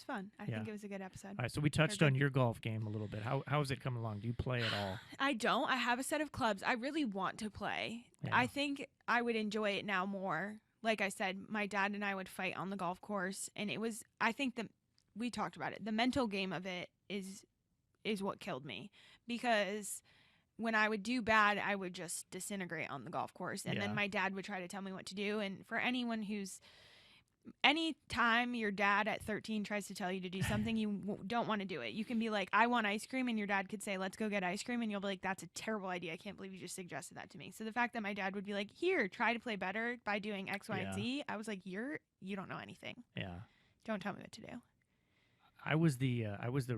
fun. I Yeah. think it was a good episode. All right, so we touched on your golf game a little bit. How is it coming along? Do you play at all? I don't. I have a set of clubs. I really want to play. Yeah. I think I would enjoy it now more. Like I said, my dad and I would fight on the golf course, and I think that we talked about it. The mental game of it is what killed me, because when I would do bad, I would just disintegrate on the golf course, and Yeah. then my dad would try to tell me what to do. And for anyone any time your dad at 13 tries to tell you to do something, you don't want to do it. You can be like, I want ice cream, and your dad could say, let's go get ice cream, and you'll be like, that's a terrible idea. I can't believe you just suggested that to me. So the fact that my dad would be like, here, try to play better by doing X, Y, Yeah. and Z, I was like, you don't know anything. Yeah. Don't tell me what to do. I was the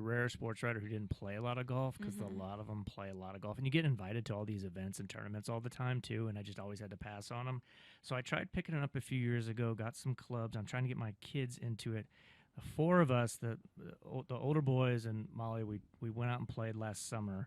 rare sports writer who didn't play a lot of golf, because a lot of them play a lot of golf, and you get invited to all these events and tournaments all the time too. And I just always had to pass on them. So I tried picking it up a few years ago. Got some clubs. I'm trying to get my kids into it. The four of us, the older boys and Molly, we went out and played last summer.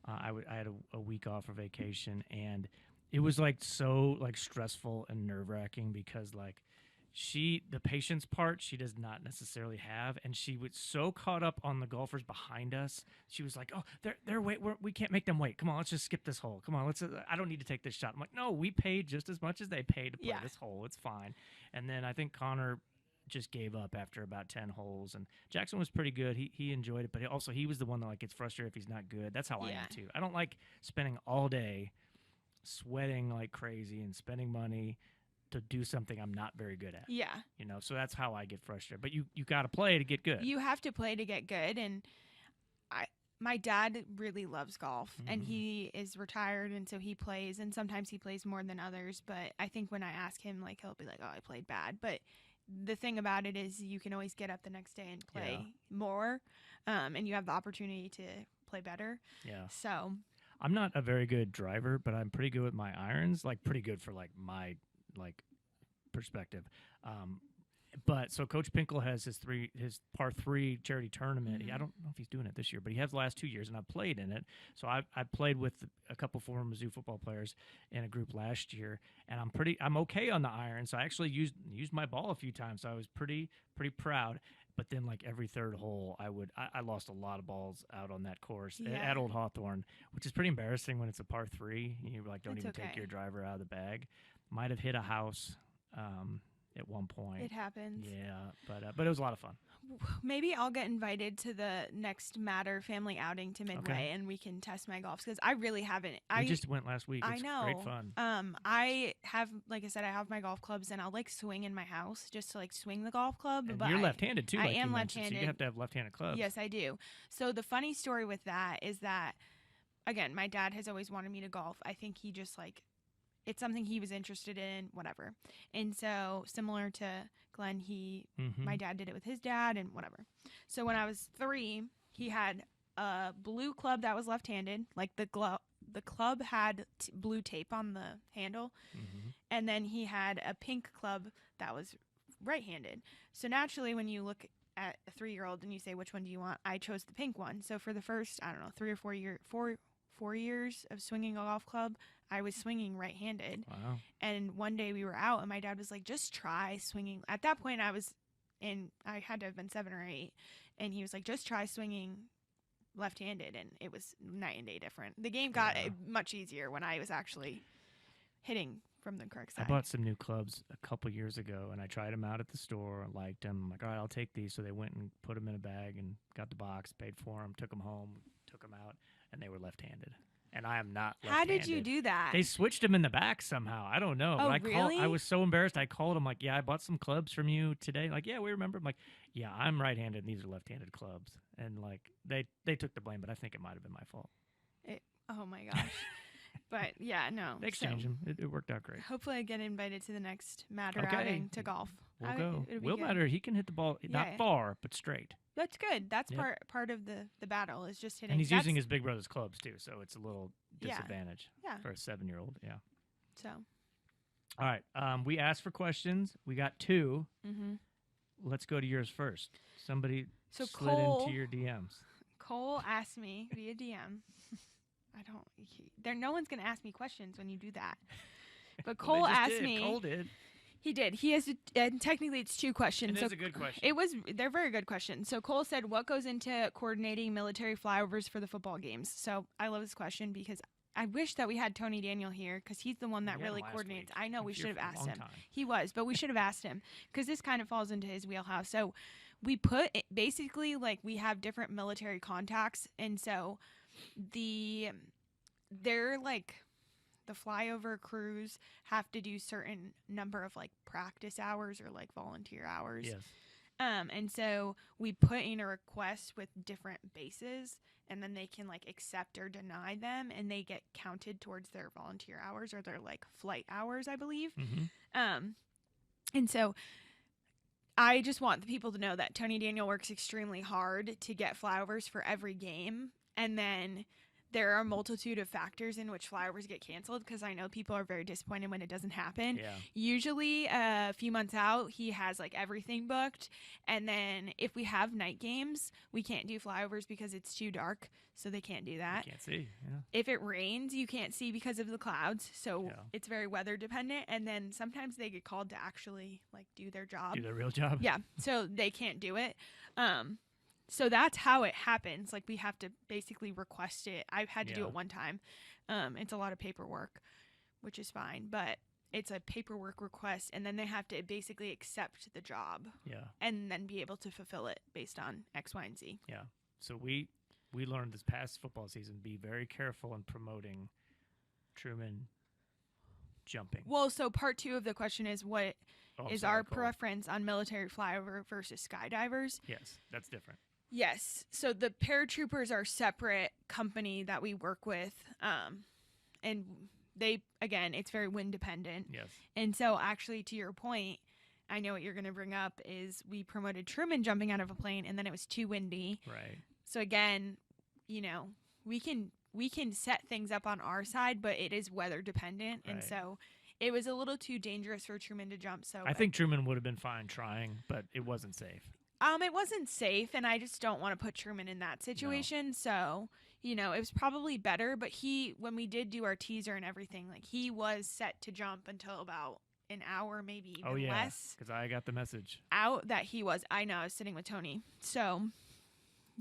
I had a week off for vacation, and it was so stressful and nerve wracking because the patience part she does not necessarily have, and she was so caught up on the golfers behind us. She was like, "Oh, they're wait, we can't make them wait. Come on, let's just skip this hole. Come on, I don't need to take this shot." I'm like, "No, we paid just as much as they paid to play Yeah. this hole. It's fine." And then I think Connor just gave up after about 10 holes, and Jackson was pretty good. He enjoyed it, but he was the one that gets frustrated if he's not good. That's how I Yeah. am too. I don't like spending all day sweating like crazy and spending money to do something I'm not very good at. Yeah. So that's how I get frustrated. But you got to play to get good. You have to play to get good, and my dad really loves golf, and he is retired, and so he plays, and sometimes he plays more than others. But I think when I ask him, like, he'll be like, "Oh, I played bad." But the thing about it is, you can always get up the next day and play more, and you have the opportunity to play better. Yeah. So I'm not a very good driver, but I'm pretty good with my irons. Like pretty good for like my perspective. But so Coach Pinkel has his par 3 charity tournament. I don't know if he's doing it this year, but he has the last 2 years, and I've played in it. So I played with a couple former Mizzou football players in a group last year, and I'm okay on the iron. So I actually used my ball a few times. So I was pretty proud. But then like every third hole, I lost a lot of balls out on that course at Old Hawthorne, which is pretty embarrassing when it's a par 3. You like don't even take your driver out of the bag. Might have hit a house. At one point. It happens. Yeah, but it was a lot of fun. Maybe I'll get invited to the next Matter family outing to Midway, and we can test my golf, because I really haven't. We just went last week. It's great fun. I have, like I said, I have my golf clubs, and I'll like swing in my house just to like swing the golf club. And but you're left-handed too. I like am you left-handed. So you have to have left-handed clubs. Yes, I do. So the funny story with that is that, again, my dad has always wanted me to golf. I think he just like, it's something he was interested in, whatever. And so similar to Glenn, my dad did it with his dad and whatever. So when I was 3, he had a blue club that was left-handed, like the club had blue tape on the handle. And then he had a pink club that was right-handed. So naturally, when you look at a 3-year-old and you say, which one do you want? I chose the pink one. So for the first, 3 or 4 years of swinging a golf club, I was swinging right-handed. Wow. And one day we were out, and my dad was like, just try swinging. At that point, I had to have been 7 or 8. And he was like, just try swinging left-handed. And it was night and day different. The game got much easier when I was actually hitting from the correct side. I bought some new clubs a couple years ago, and I tried them out at the store. I liked them. I'm like, all right, I'll take these. So they went and put them in a bag and got the box, paid for them, took them home, took them out, and they were left-handed. And I am not left-handed. How did you do that? They switched them in the back somehow. I don't know. Oh, But really? I was so embarrassed. I called them like, yeah, I bought some clubs from you today. Like, yeah, we remember. I'm like, yeah, I'm right-handed, and these are left-handed clubs. And, like, they took the blame, but I think it might have been my fault. Oh, my gosh. But, yeah, no. They exchanged them. It worked out great. Hopefully I get invited to the next Matter outing to golf. We'll go. It'll be Will good. Matter, he can hit the ball not far, but straight. That's good. That's part of the battle is just hitting. And he's using his big brother's clubs, too, so it's a little disadvantage Yeah. for a 7-year-old. Yeah. So. All right. We asked for questions. We got 2. Mm-hmm. Let's go to yours first. Somebody slid Cole, into your DMs. Cole asked me via DM. No one's going to ask me questions when you do that. But Cole asked me. Cole did. He did. He has, technically it's 2 questions. It is a good question. They're very good questions. So Cole said, what goes into coordinating military flyovers for the football games? So I love this question because I wish that we had Tony Daniel here because he's the one that really coordinates. I know we should have asked him. He was, but we should have asked him because this kind of falls into his wheelhouse. So we put basically like we have different military contacts. And so they're like, the flyover crews have to do certain number of like practice hours or like volunteer hours. Yes. And so we put in a request with different bases, and then they can like accept or deny them, and they get counted towards their volunteer hours or their like flight hours, I believe. Mm-hmm. And so I just want the people to know that Tony Daniel works extremely hard to get flyovers for every game, and then there are a multitude of factors in which flyovers get canceled because I know people are very disappointed when it doesn't happen. Yeah. Usually a few months out, he has like everything booked. And then if we have night games, we can't do flyovers because it's too dark. So they can't do that. You can't see. Yeah. If it rains, you can't see because of the clouds. So it's very weather dependent. And then sometimes they get called to actually like do their job. Do their real job. Yeah. So they can't do it. So that's how it happens. Like we have to basically request it. I've had to do it one time. It's a lot of paperwork, which is fine, but it's a paperwork request, and then they have to basically accept the job. Yeah. And then be able to fulfill it based on X, Y, and Z. Yeah. So we learned this past football season, be very careful in promoting Truman jumping. Well, so part 2 of the question is our preference on military flyover versus skydivers? Yes, that's different. Yes. So the paratroopers are a separate company that we work with. And they, again, it's very wind dependent. Yes. And so actually, to your point, I know what you're going to bring up is we promoted Truman jumping out of a plane and then it was too windy. Right. So again, you know, we can set things up on our side, but it is weather dependent. Right. And so it was a little too dangerous for Truman to jump. So I think Truman would have been fine trying, but it wasn't safe. it wasn't safe, and I just don't want to put Truman in that situation. No. So, you know, it was probably better, but when we did do our teaser and everything, like he was set to jump until about an hour, maybe even less. Because I got the message. Out that he was. I know, I was sitting with Tony. So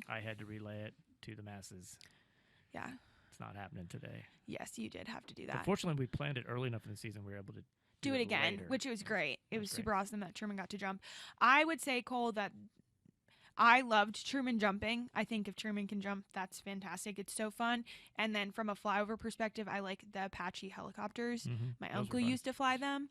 I had to relay it to the masses. yeah. It's not happening today. Yes, you did have to do that. But fortunately, we planned it early enough in the season we were able to do it again, later. which was great. It was great. super awesome that Truman got to jump. I would say, Cole, that I loved Truman jumping. I think if Truman can jump, that's fantastic. It's so fun. And then from a flyover perspective, I like the Apache helicopters. Mhm. My Those uncle were fun. used to fly them.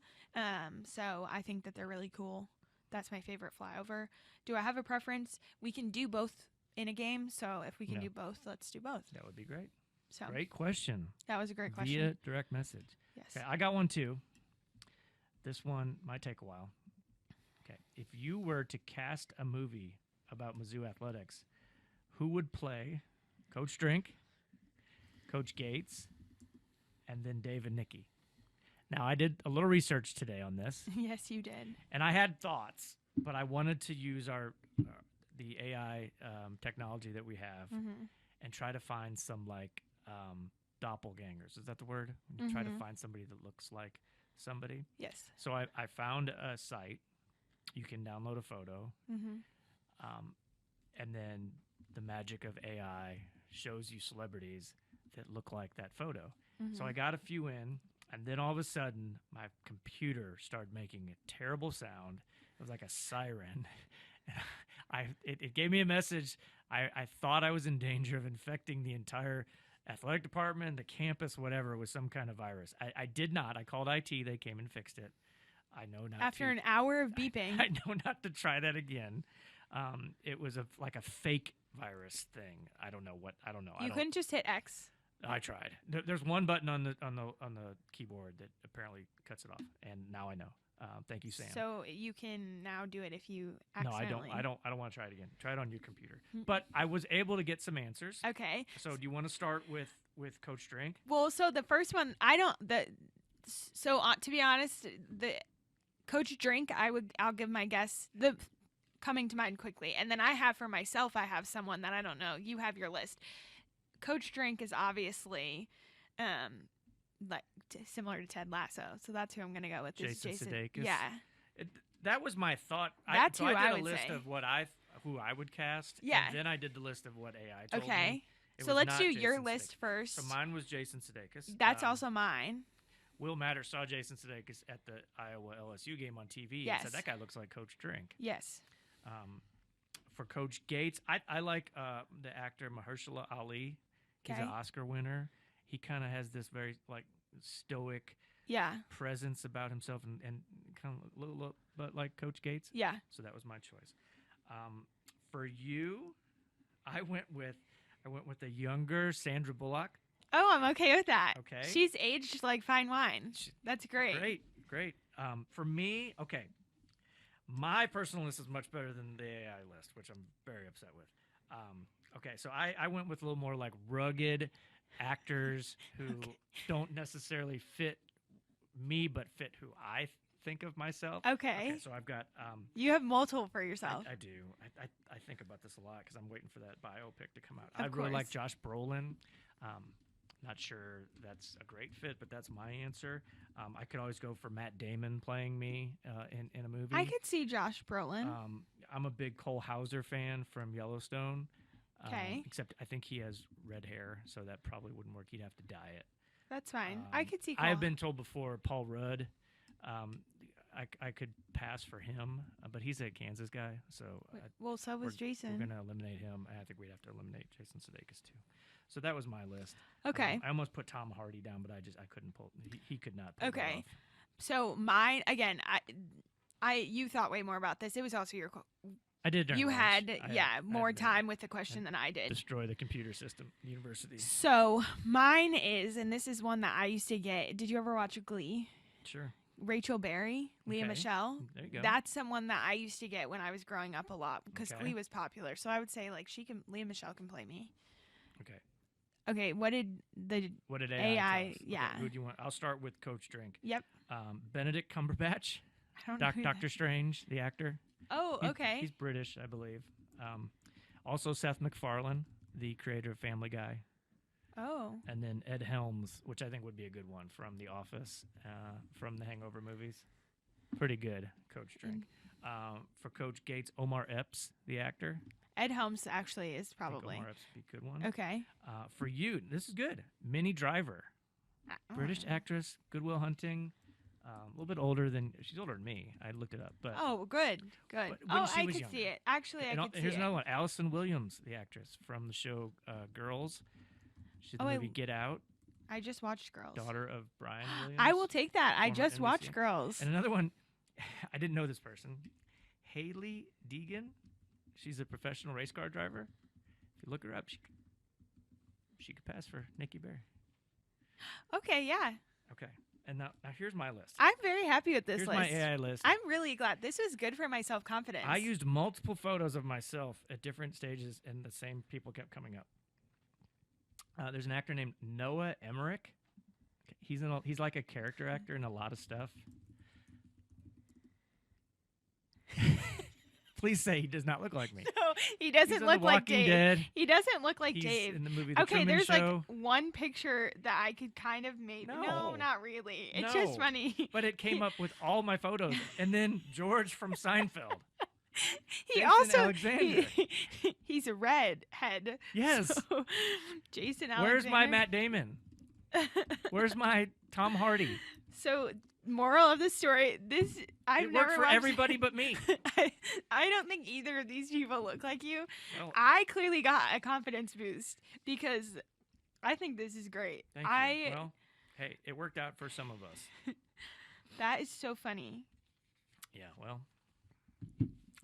So I think that they're really cool. That's my favorite flyover. Do I have a preference? We can do both in a game. So if we can Yeah. do both, let's do both. That would be great. So Great question. that was a great question. Via direct message. Yes. Okay, I got one too. This one might take a while. Okay. If you were to cast a movie about Mizzou Athletics, who would play Coach Drink, Coach Gates, and then Dave and Nikki? Now, I did a little research today on this, Yes, you did. and I had thoughts, but I wanted to use the AI technology that we have Mm-hmm. and try to find some doppelgangers. Is that the word? When you try to Mhm. find somebody that looks like somebody. Yes. So I found a site. You can download a photo, Mm-hmm. and then the magic of AI shows you celebrities that look like that photo. Mm-hmm. So I got a few in, and then all of a sudden, my computer started making a terrible sound. It was like a siren. It gave me a message. I thought I was in danger of infecting the entire athletic department, the campus, whatever, with some kind of virus. I did not. I called IT. They came and fixed it. I know not After to. an hour of beeping. I know not to try that again. It was like a fake virus thing. I don't know. You couldn't just hit X. I tried. There's one button on the keyboard that apparently cuts it off, and now I know. Thank you, Sam. So you can now do it if you No, accidentally. I don't want to try it again. Try it on your computer. But I was able to get some answers. Okay. So do you want to start with Coach Drink? Well, so the first one, to be honest, the Coach Drink, I'll give my guess. The coming to mind quickly, and then I have for myself, I have someone that I don't know. You have your list. Coach Drink is obviously, similar to Ted Lasso, so that's who I'm gonna go with. Jason Jason. Sudeikis? Yeah. That was my thought. That's who I I did would a list say. of who I would cast. Yeah. And then I did the list of what AI told Okay. me. It So was let's not do your Jason list Sudeikis. first. So mine was Jason Sudeikis. That's also mine. Will Matter saw Jason Sudeikis at the Iowa LSU game on TV Yes. and said, that guy looks like Coach Drink. Yes. For Coach Gates, I like the actor Mahershala Ali. He's an Okay. Oscar winner. He kind of has this very stoic Yeah. presence about himself and kind of a little but like Coach Gates. Yeah. So that was my choice. For you, I went with the younger Sandra Bullock. Oh, I'm okay with that. Okay. She's aged like fine wine. That's great. Great. For me, okay. My personal list is much better than the AI list, which I'm very upset with. Okay, so I went with a little more like rugged actors who don't necessarily fit me, but fit who I think of myself. Okay. So I've got. You have multiple for yourself. I do. I think about this a lot because I'm waiting for that biopic to come out. Of I really like course. Josh Brolin. Not sure that's a great fit, but that's my answer. I could always go for Matt Damon playing me in a movie. I could see Josh Brolin. I'm a big Cole Hauser fan from Yellowstone. Okay. Except I think he has red hair, so that probably wouldn't work. He'd have to dye it. That's fine. I could see. I have been told before Paul Rudd. I could pass for him, but he's a Kansas guy, so Well, so was Jason. we're going to eliminate him. I think we'd have to eliminate Jason Sudeikis too. So that was my list. Okay. I almost put Tom Hardy down, but I couldn't pull. He could not. Pull that Okay. off. So mine again. You thought way more about this. It was also your I did during You lunch. had, I more had to time with the question than I did. destroy the computer system university. So mine is, and this is one that I used to get. Did you ever watch Glee? Sure. Rachel Berry, Leah Okay. Michelle. There you go. That's someone that I used to get when I was growing up a lot because Okay. Glee was popular. So I would say like Leah Michelle can play me. Okay. Okay, what did the What did AI AI tell us? yeah. Okay, who do you want? I'll start with Coach Drink. Yep. Benedict Cumberbatch, I don't know. who that- Doctor Strange, the actor. Oh, okay. He's British, I believe. Also Seth MacFarlane, the creator of Family Guy. Oh. And then Ed Helms, which I think would be a good one from The Office, from the Hangover movies. Pretty good, Coach Drink. For Coach Gates, Omar Epps, the actor. Ed Helms actually is I think probably. Omar Epps would be a good one. Okay. For you, this is good. Minnie Driver, British actress, Good Will Hunting. A little bit older than, she's older than me. I looked it up. But Oh, good. Good. But when Oh, she I was could younger. see it. Actually, I and could see here's it. another one. Allison Williams, the actress from the show Girls. She's in Oh, the I- movie Get Out, I just watched Girls. daughter of Brian Williams. I will take that. I former just watched NBC. Girls. And another one, I didn't know this person. Haley Deegan. She's a professional race car driver. If you look her up, she could pass for Nikki Berry. Okay, yeah. Okay. And now here's my list. I'm very happy with this Here's list. my AI list. I'm really glad. This was good for my self-confidence. I used multiple photos of myself at different stages, and the same people kept coming up. There's an actor named Noah Emmerich. He's like a character actor in a lot of stuff. Please say he does not look like me. No, he He's doesn't on look The like Walking Dave. Dead. He doesn't look like He's Dave. in the movie The Okay, Truman there's Show. like one picture that I could kind of make. No, No. not really. It's just No. funny. But it came up with all my photos. And then George from Seinfeld. He Jason also Alexander. he's a redhead. Yes. So, Jason Alexander. Where's my Matt Damon? Where's my Tom Hardy? So, moral of the story: I've It never worked for watched- everybody but me. I don't think either of these people look like you. Well, I clearly got a confidence boost because I think this is great. thank you. Well, hey, it worked out for some of us. That is so funny. Yeah, well,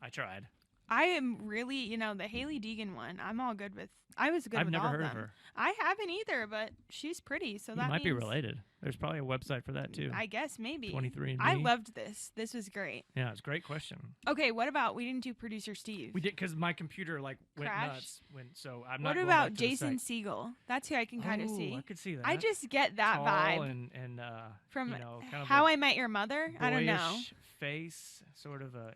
I tried. I am really, the Haley Deegan one. I'm all good with. I was good I've with never all heard of of them. her. I haven't either, but she's pretty, so You that might be means- related. There's probably a website for that too. I guess maybe. 23andMe. I loved this. This was great. Yeah, it's a great question. Okay, what about we didn't do producer Steve? We did because my computer went Crashed? nuts. So I'm not. What going about back to the Jason site. Siegel? That's who I can kind of Oh, see. I could see that. I just get that Tall vibe and from kind of How a I Met Your Mother. I don't know. boyish face, sort of a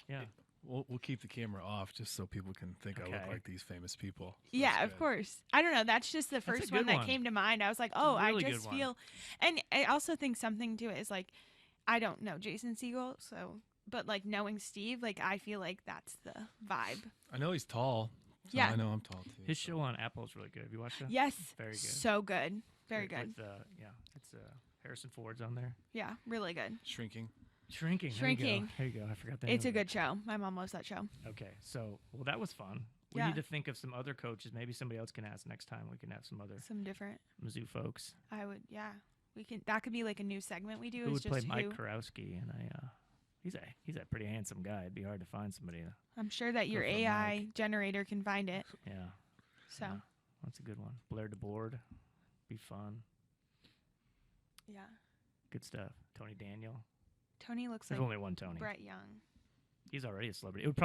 yeah. We'll keep the camera off just so people can think I look Okay. like these famous people. So Yeah, that's of good. course. I don't know. That's just the a first good one that one. came to mind. I was like, a oh, really I good just one. feel. And I also think something to it is like, I don't know Jason Siegel, so, but like knowing Steve, like I feel like that's the vibe. I know he's tall. So Yeah. I know I'm tall too. His so. show on Apple is really good. Have you watched that? Yes. Very good. So good. Very good. With, it's Harrison Ford's on there. Yeah, really good. Shrinking. Shrinking. Shrinking. There you go. I forgot that. It's a good show. My mom loves that show. Okay, so that was fun. We Yeah. need to think of some other coaches. Maybe somebody else can ask next time. We can have some other Some different. Mizzou folks. I would, yeah. We can. That could be like a new segment we do. Who is would play just Mike who. Karowski? And he's a pretty handsome guy. It'd be hard to find somebody. I'm sure that your for AI generator can find it. Yeah, So, yeah, that's a good one. Blair DeBoard, be fun. yeah. Good stuff. Tony Daniel. Tony looks There's like only one Tony. Brett Young. He's already a celebrity. It would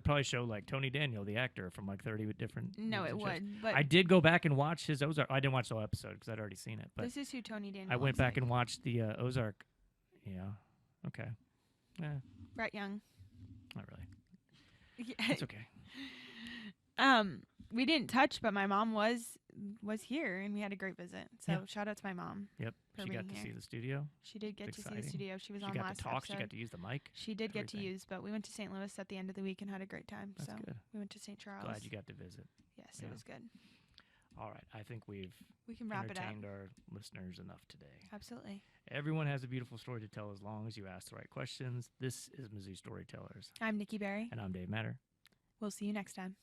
probably show like Tony Daniel, the actor, from like 30 different. No, movies it and shows. would. But I did go back and watch his Ozark. I didn't watch the whole episode because I'd already seen it. But this is who Tony Daniel I went looks back like. and watched the Ozark. Yeah. Okay. Yeah. Brett Young. Not really. Yeah. It's okay. We didn't touch, but my mom was here and we had a great visit. So Yeah. shout out to my mom. Yep. For She got being to here. see the studio. She did get to see the exciting. studio. She was She on got last to talk. episode. She got to use the mic. She did get to everything. use, but we went to St. Louis at the end of the week and had a great time. That's so good. we went to St. Charles. Glad you got to visit. Yes, Yeah. it was good. All right. I think we've We can wrap it up. entertained our listeners enough today. Absolutely. Everyone has a beautiful story to tell as long as you ask the right questions. This is Mizzou Storytellers, I'm Nikki Berry. and I'm Dave Matter. We'll see you next time.